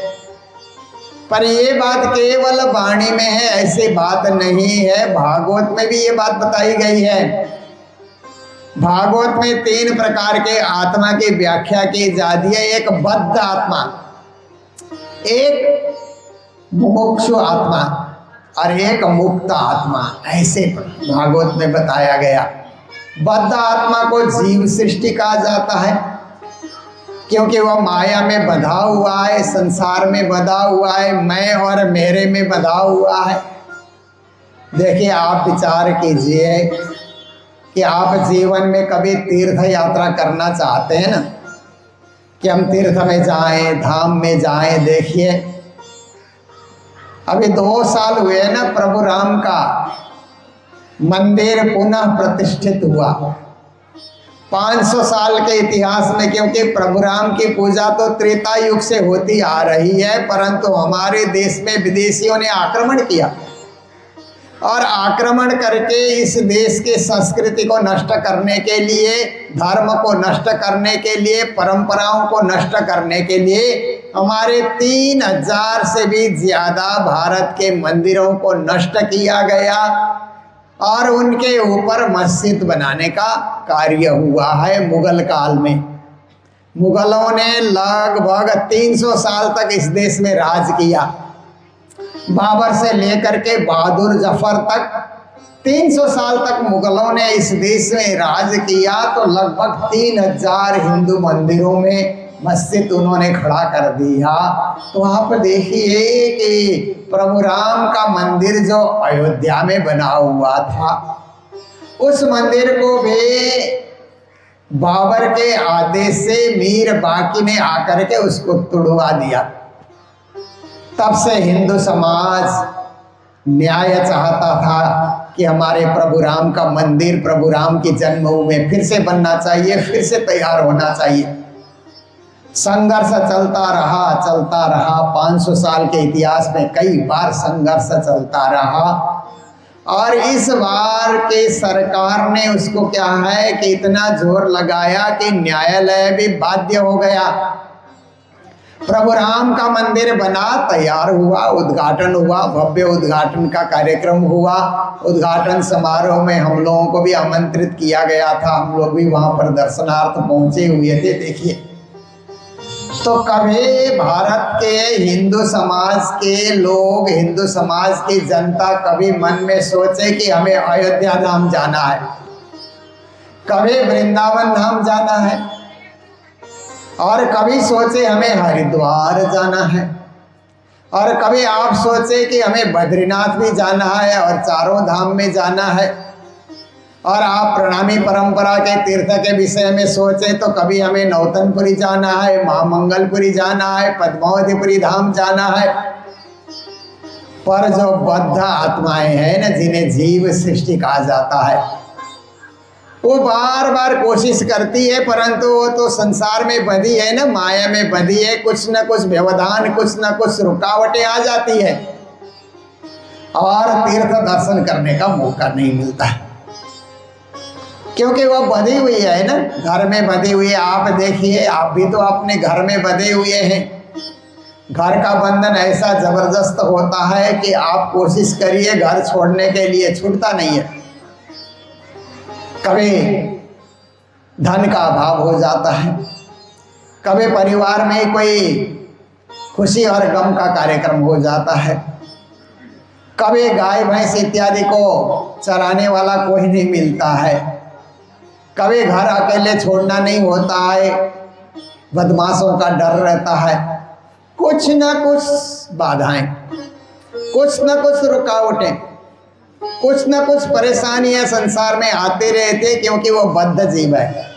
पर ये बात केवल वाणी में है ऐसी बात नहीं है, भागवत में भी ये बात बताई गई है। भागवत में 3 प्रकार के आत्मा की व्याख्या की जाती है। एक बद्ध आत्मा, एक मुमुक्षु आत्मा और एक मुक्त आत्मा, ऐसे भागवत में बताया गया। बद्ध आत्मा को जीव सृष्टि कहा जाता है, क्योंकि वह माया में बंधा हुआ है, संसार में बंधा हुआ है, मैं और मेरे में बंधा हुआ है। देखिए, आप विचार कीजिए कि आप जीवन में कभी तीर्थ यात्रा करना चाहते हैं ना, कि हम तीर्थ में जाएं, धाम में जाएं। देखिए, अभी 2 साल हुए ना प्रभु राम का मंदिर पुनः प्रतिष्ठित हुआ। 500 साल के इतिहास में, क्योंकि प्रभु राम की पूजा तो त्रेता युग से होती आ रही है, परंतु हमारे देश में विदेशियों ने आक्रमण किया और आक्रमण करके इस देश के संस्कृति को नष्ट करने के लिए, धर्म को नष्ट करने के लिए, परंपराओं को नष्ट करने के लिए हमारे 3000 से भी ज़्यादा भारत के मंदिरों को नष्ट किया गया और उनके ऊपर मस्जिद बनाने का कार्य हुआ है। मुगल काल में मुगलों ने लगभग 300 साल तक इस देश में राज किया। बाबर से लेकर के बहादुर जफर तक 300 साल तक मुगलों ने इस देश में राज किया। तो लगभग 3000 हिंदू मंदिरों में मस्जिद उन्होंने खड़ा कर दिया। तो आप देखिए कि प्रभु राम का मंदिर जो अयोध्या में बना हुआ था, उस मंदिर को भी बाबर के आदेश से मीर बाकी ने आकर के उसको तुड़वा दिया। तब से हिंदू समाज न्याय चाहता था कि हमारे प्रभु राम का मंदिर, प्रभु राम की जन्मभूमि फिर से बनना चाहिए, फिर से तैयार होना चाहिए। संघर्ष चलता रहा। 500 साल के इतिहास में कई बार संघर्ष चलता रहा और इस बार के सरकार ने उसको क्या है कि इतना जोर लगाया कि न्यायालय भी बाध्य हो गया। प्रभु राम का मंदिर बना, तैयार हुआ, उद्घाटन हुआ, भव्य उद्घाटन का कार्यक्रम हुआ। उद्घाटन समारोह में हम लोगों को भी आमंत्रित किया गया था, हम लोग भी वहाँ पर दर्शनार्थ पहुँचे हुए थे। देखिए, तो कभी भारत के हिंदू समाज के लोग, हिंदू समाज की जनता कभी मन में सोचे कि हमें अयोध्या धाम जाना है, कभी वृंदावन धाम जाना है, और कभी सोचे हमें हरिद्वार जाना है, और कभी आप सोचे कि हमें बद्रीनाथ भी जाना है और चारों धाम में जाना है, और आप प्रणामी परंपरा के तीर्थ के विषय में सोचे तो कभी हमें नौतनपुरी जाना है, महामंगलपुरी जाना है, पद्मावतीपुरी धाम जाना है। पर जो बद्ध आत्माएं हैं ना, जिन्हें जीव सृष्टि कहा जाता है, वो बार बार कोशिश करती है, परंतु वो तो संसार में बंधी है ना, माया में बंधी है। कुछ न कुछ व्यवधान, कुछ न कुछ रुकावटें आ जाती है और तीर्थ दर्शन करने का मौका नहीं मिलता है, क्योंकि वो बंधी हुई है ना, घर में बंधी हुई है। आप देखिए, आप भी तो अपने घर में बंधे हुए हैं। घर का बंधन ऐसा जबरदस्त होता है कि आप कोशिश करिए घर छोड़ने के लिए, छूटता नहीं है। कभी धन का अभाव हो जाता है, कभी परिवार में कोई खुशी और गम का कार्यक्रम हो जाता है, कभी गाय भैंस इत्यादि को चराने वाला कोई नहीं मिलता है, कभी घर अकेले छोड़ना नहीं होता है, बदमाशों का डर रहता है, कुछ ना कुछ बाधाएं, कुछ ना कुछ रुकावटें, कुछ ना कुछ परेशानियां संसार में आते रहते, क्योंकि वो बद्ध जीव है।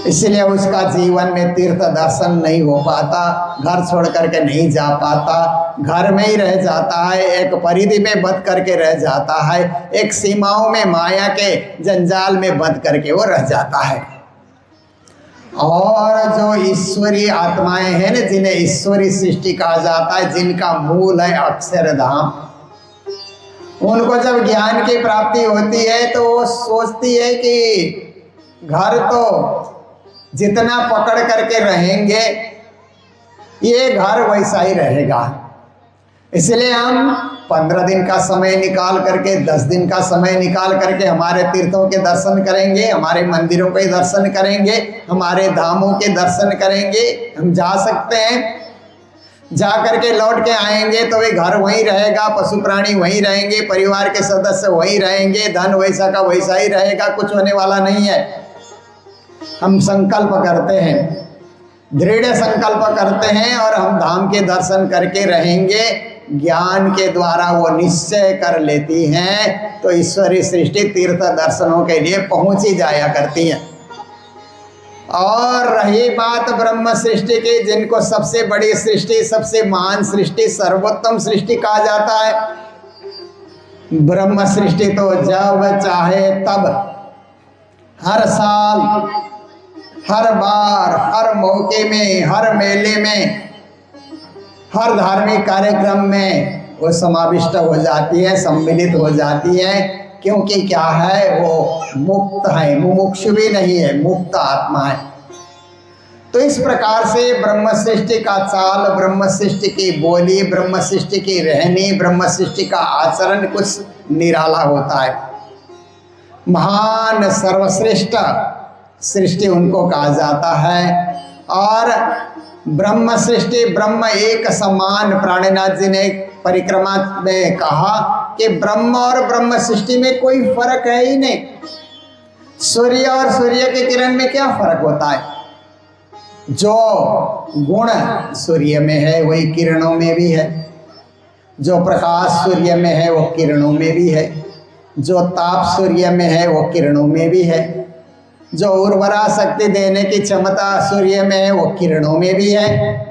इसलिए उसका जीवन में तीर्थ दर्शन नहीं हो पाता, घर छोड़ करके नहीं जा पाता, घर में ही रह जाता है, एक परिधि में बंध करके रह जाता है, एक सीमाओं में माया के जंजाल में बंध करके वो रह जाता है। और जो ईश्वरीय आत्माएं हैं ना, जिन्हें ईश्वरीय सृष्टि कहा जाता है, जिनका मूल है अक्षरधाम, उनको जब ज्ञान की प्राप्ति होती है तो वो सोचती है कि घर तो जितना पकड़ करके रहेंगे ये घर वैसा ही रहेगा, इसलिए हम 15 दिन का समय निकाल करके, 10 दिन का समय निकाल करके हमारे तीर्थों के दर्शन करेंगे, हमारे मंदिरों के दर्शन करेंगे, हमारे धामों के दर्शन करेंगे। हम जा सकते हैं, जा करके लौट के आएंगे तो वे घर वहीं रहेगा, पशु प्राणी वहीं रहेंगे, परिवार के सदस्य वहीं रहेंगे, धन वैसा का वैसा ही रहेगा, कुछ होने वाला नहीं है। हम संकल्प करते हैं, दृढ़ संकल्प करते हैं और हम धाम के दर्शन करके रहेंगे। ज्ञान के द्वारा वो निश्चय कर लेती हैं तो ईश्वरीय सृष्टि तीर्थ दर्शनों के लिए पहुंच ही जाया करती है। और रही बात ब्रह्म सृष्टि की, जिनको सबसे बड़ी सृष्टि, सबसे महान सृष्टि, सर्वोत्तम सृष्टि कहा जाता है। ब्रह्म सृष्टि तो जब चाहे तब, हर साल, हर बार, हर मौके में, हर मेले में, हर धार्मिक कार्यक्रम में वो समाविष्ट हो जाती है, सम्मिलित हो जाती है, क्योंकि क्या है, वो मुक्त है, मुमुक्षु भी नहीं है, मुक्त आत्मा है। तो इस प्रकार से ब्रह्म सृष्टि का चाल, ब्रह्म सृष्टि की बोली, ब्रह्म सृष्टि की रहनी, ब्रह्म सृष्टि का आचरण कुछ निराला होता है। महान सर्वश्रेष्ठ सृष्टि उनको कहा जाता है। और ब्रह्म सृष्टि, ब्रह्म एक समान, प्राणनाथ जी ने परिक्रमा में कहा कि ब्रह्म और ब्रह्म सृष्टि में कोई फर्क है ही नहीं। सूर्य और सूर्य के किरण में क्या फर्क होता है? जो गुण सूर्य में है वही किरणों में भी है, जो प्रकाश सूर्य में है वो किरणों में भी है, जो ताप सूर्य में है वो किरणों में भी है, जो उर्वरा शक्ति देने की क्षमता सूर्य में है वो किरणों में भी है।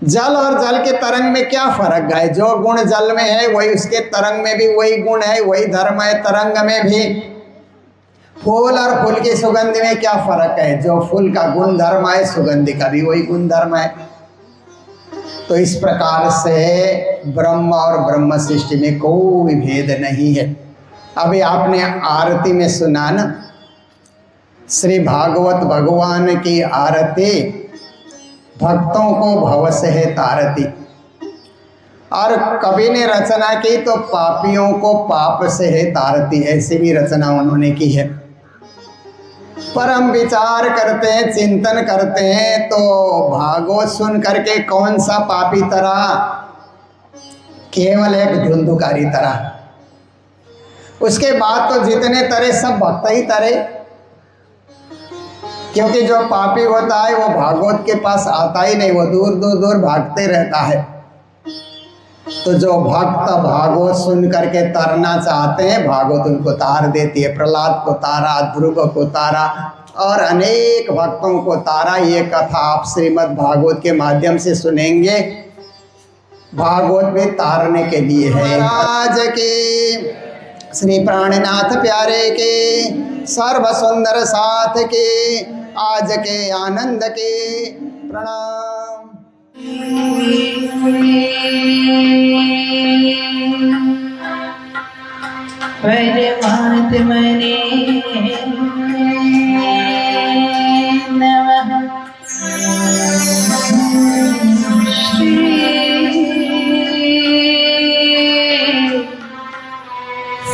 जल और जल के तरंग में क्या फर्क है? जो गुण जल में है वही उसके तरंग में भी वही गुण है, वही धर्म है तरंग में भी। फूल और फूल की सुगंध में क्या फर्क है? जो फूल का गुण धर्म है सुगंध का भी वही गुण धर्म है। तो इस प्रकार से ब्रह्म और ब्रह्म सृष्टि में कोई भेद नहीं है। अभी आपने आरती में सुना ना, श्री भागवत भगवान की आरती भक्तों को भव से है तारती। और कवि ने रचना की तो पापियों को पाप से है तारती, ऐसी भी रचना उन्होंने की है। पर हम विचार करते हैं, चिंतन करते हैं तो भागवत सुन करके कौन सा पापी तरह? केवल एक धुंधुकारी तरह। उसके बाद तो जितने तरे सब भक्त ही तरे, क्योंकि जो पापी होता है वो भागवत के पास आता ही नहीं, वो दूर दूर दूर भागते रहता है। तो जो भक्त भागवत सुन करके तरना चाहते हैं, भागवत उनको तार देती है। प्रहलाद को तारा, ध्रुव को तारा और अनेक भक्तों को तारा। ये कथा आप श्रीमद् भागवत के माध्यम से सुनेंगे। भागवत में तारने के लिए है। आज की श्री प्राणनाथ प्यारे के सर्व सुंदर साथ के आज के आनंद के प्रणाम। परमात्मने नमः।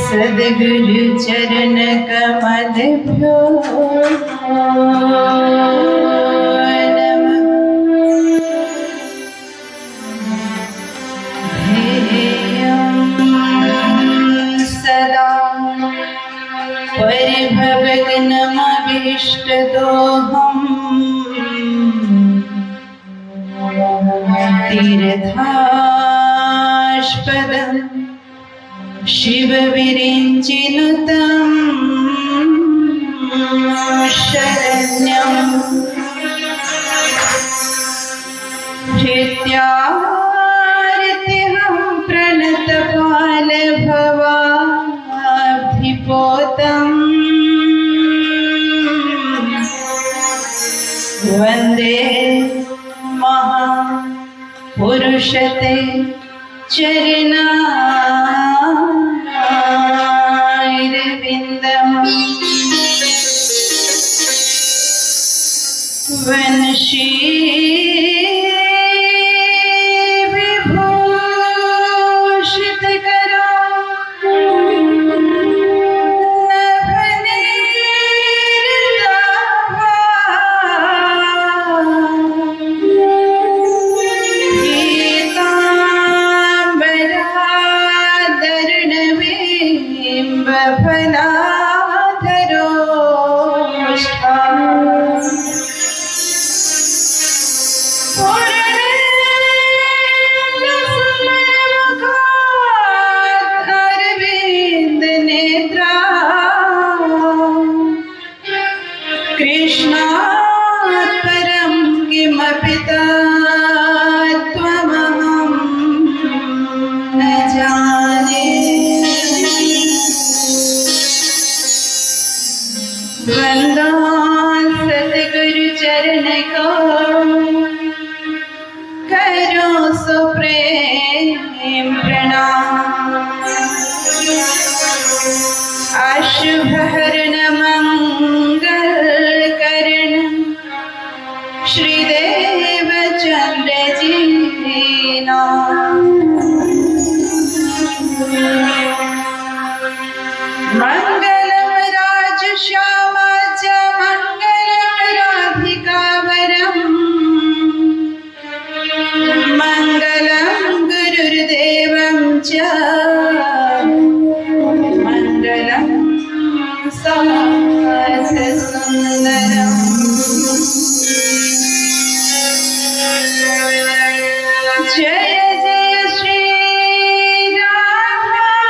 सद्गुरु चरण कमलभ्यो नमः। तीर्थास्पदोऽहम् तीर्थास्पदं शिवविरिञ्चिनुतं शरण्यम् हृत्यार्तिहं प्रणतपालभवाब्धिपोतम् वन्दे महापुरुषते चरणारविन्दम् वंशी विभूषितकरा कृष्णात् परं किमपि तत्त्वमहं न जाने वन्दान् सद्गुरुचरण को करो सुप्रेम प्रणाम अशुभ हरण मंगल करण श्रीदेव चंद्र जी नाम मंगलम राज श्यामा च मंगलम राधिका वरम मंगलम गुरुर्देवं च मंगलम साथ सुंदरम जय जय श्री राधारमण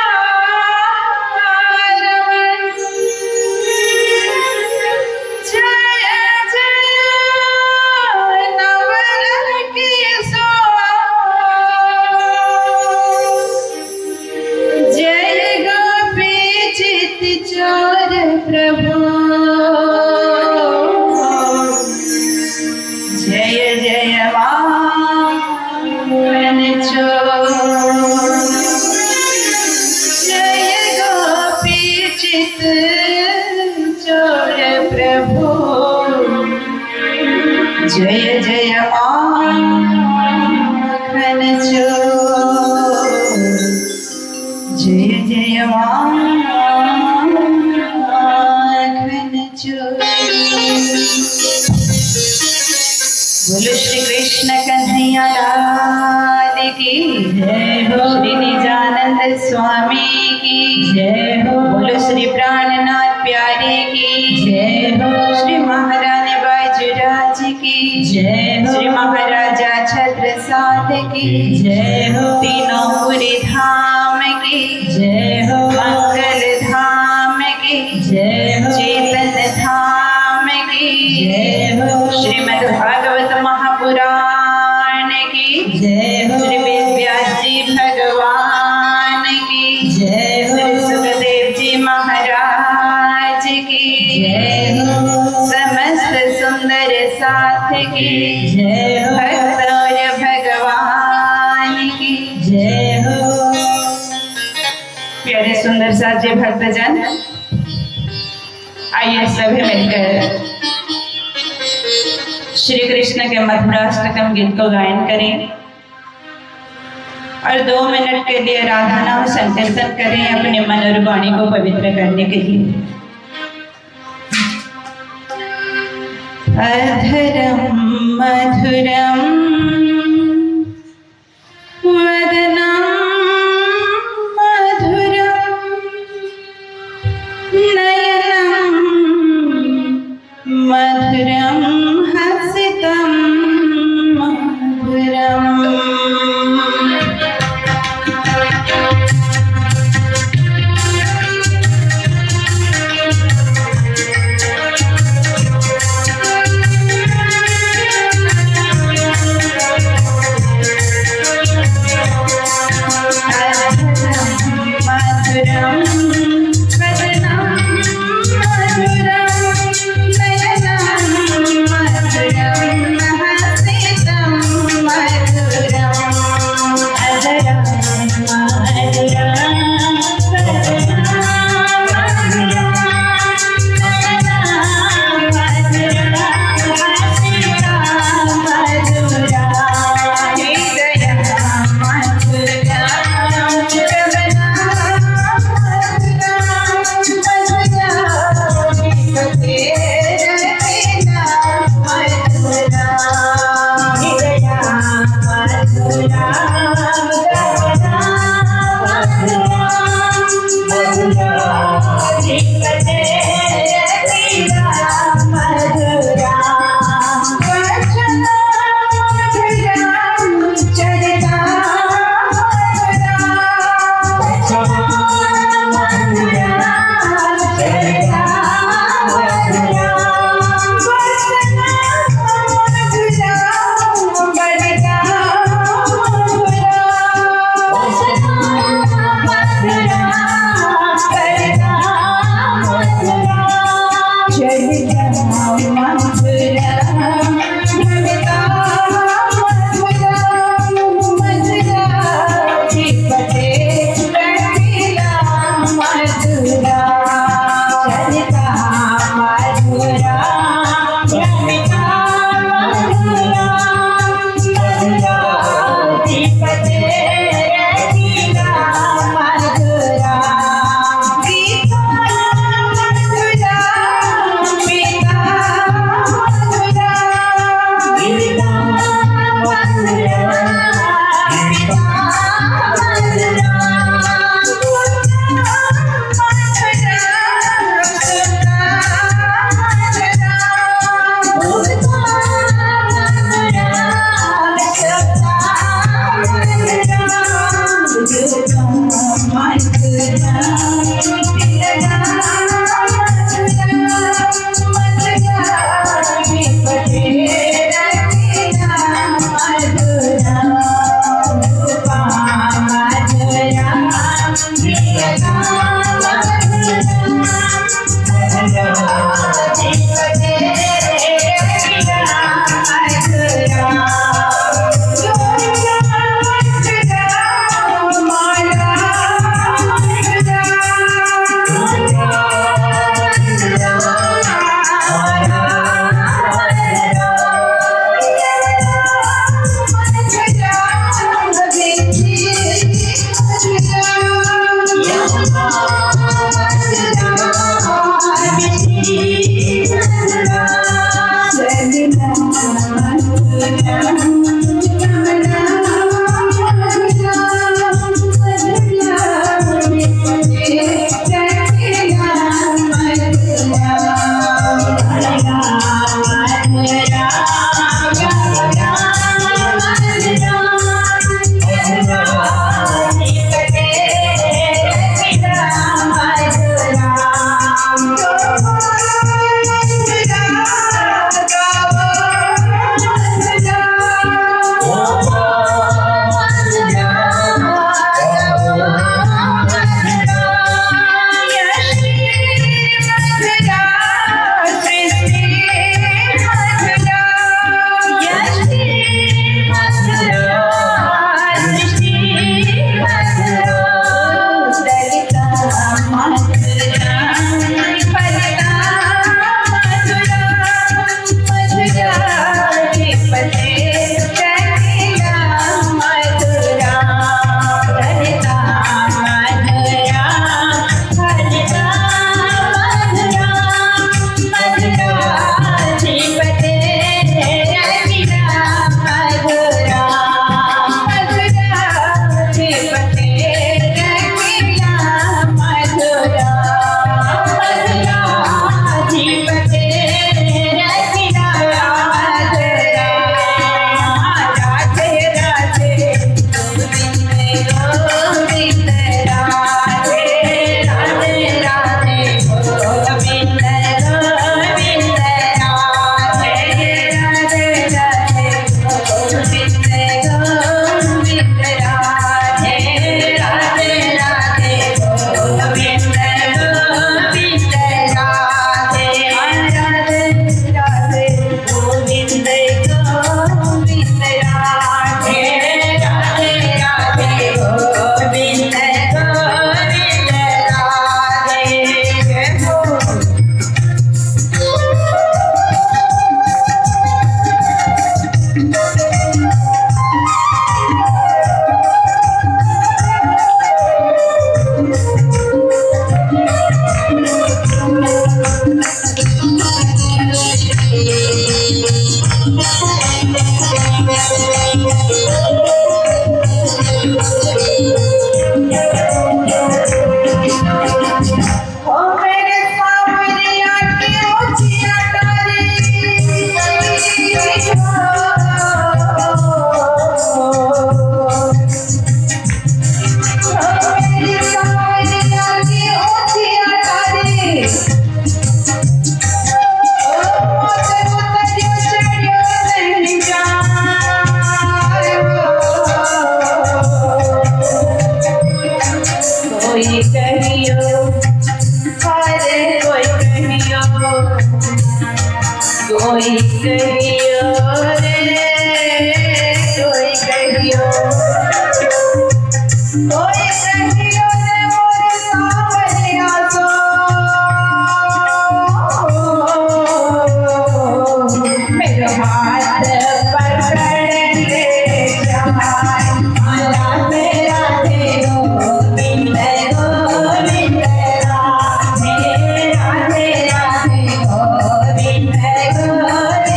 जय जय नवल किशोर जय गोपी चित चोर प्रभु जय जय वामन चोर जय गोपी चित चोर प्रभु जय जय माखन चोर जय जय माखन चोर बोलो श्री कृष्ण कन्हैया लाल की जय हो श्री निजानंद स्वामी की जय हो बोलो श्री प्राणनाथ प्यारे की जय हो श्री महारानी बाजूराज की जय हो श्री महाराजा छत्रसाल की जय हो तीनों पुरी धाम की जय हो मंगल धाम की जय हो चेतन धाम की जय हो श्रीमद् भागवत महापुराण की जय हो श्री वेद व्यास जी भगवान की जय हो श्री सुखदेव जी महाराज की जय हो समस्त सुंदर साथ की जय हो भक्त और भगवान की जय हो प्यारे सुंदर साथ जी भक्तजन आइए सभी मिलकर श्री कृष्ण के मधुराष्टकम गीत को गायन करें और 2 मिनट के लिए राधा नाम संकीर्तन करें अपने मन और वाणी को पवित्र करने के लिए। अधरम मधुरम वदनम मधुरम नयनम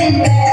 Govinda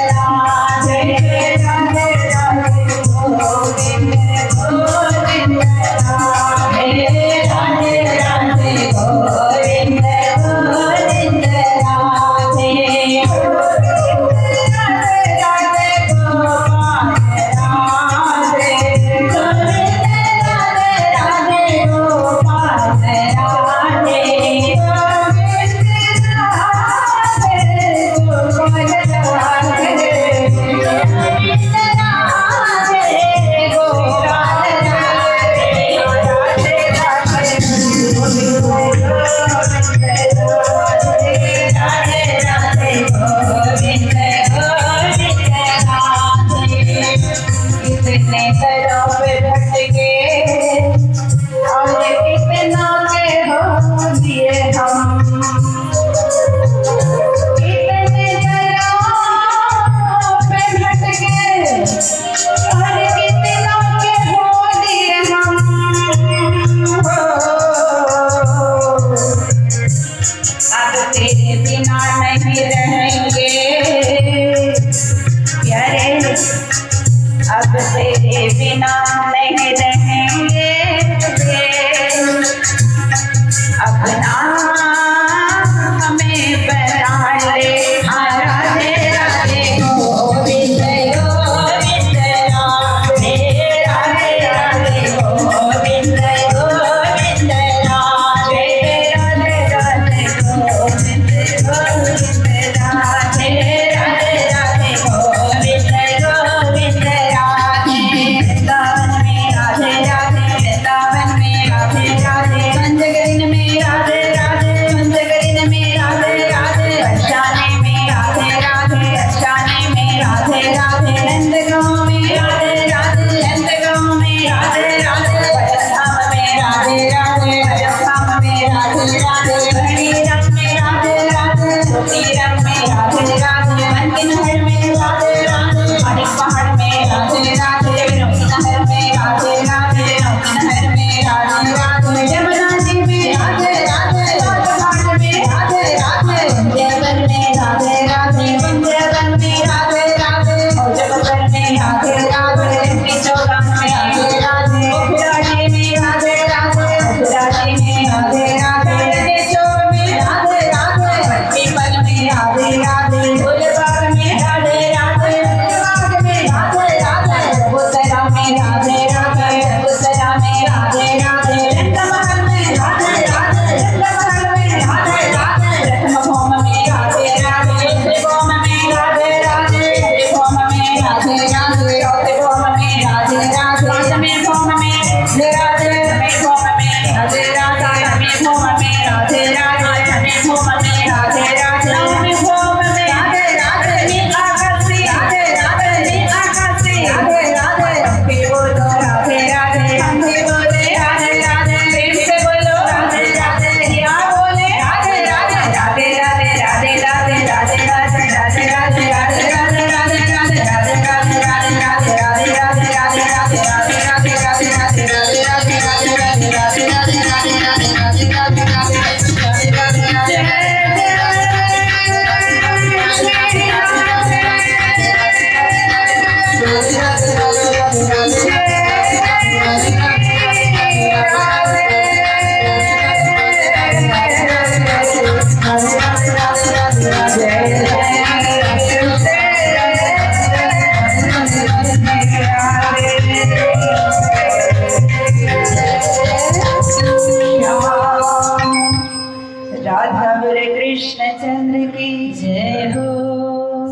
राधा बुरे कृष्ण चंद्र की जय हो।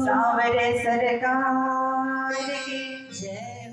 सांवरे सरकार की जय हो।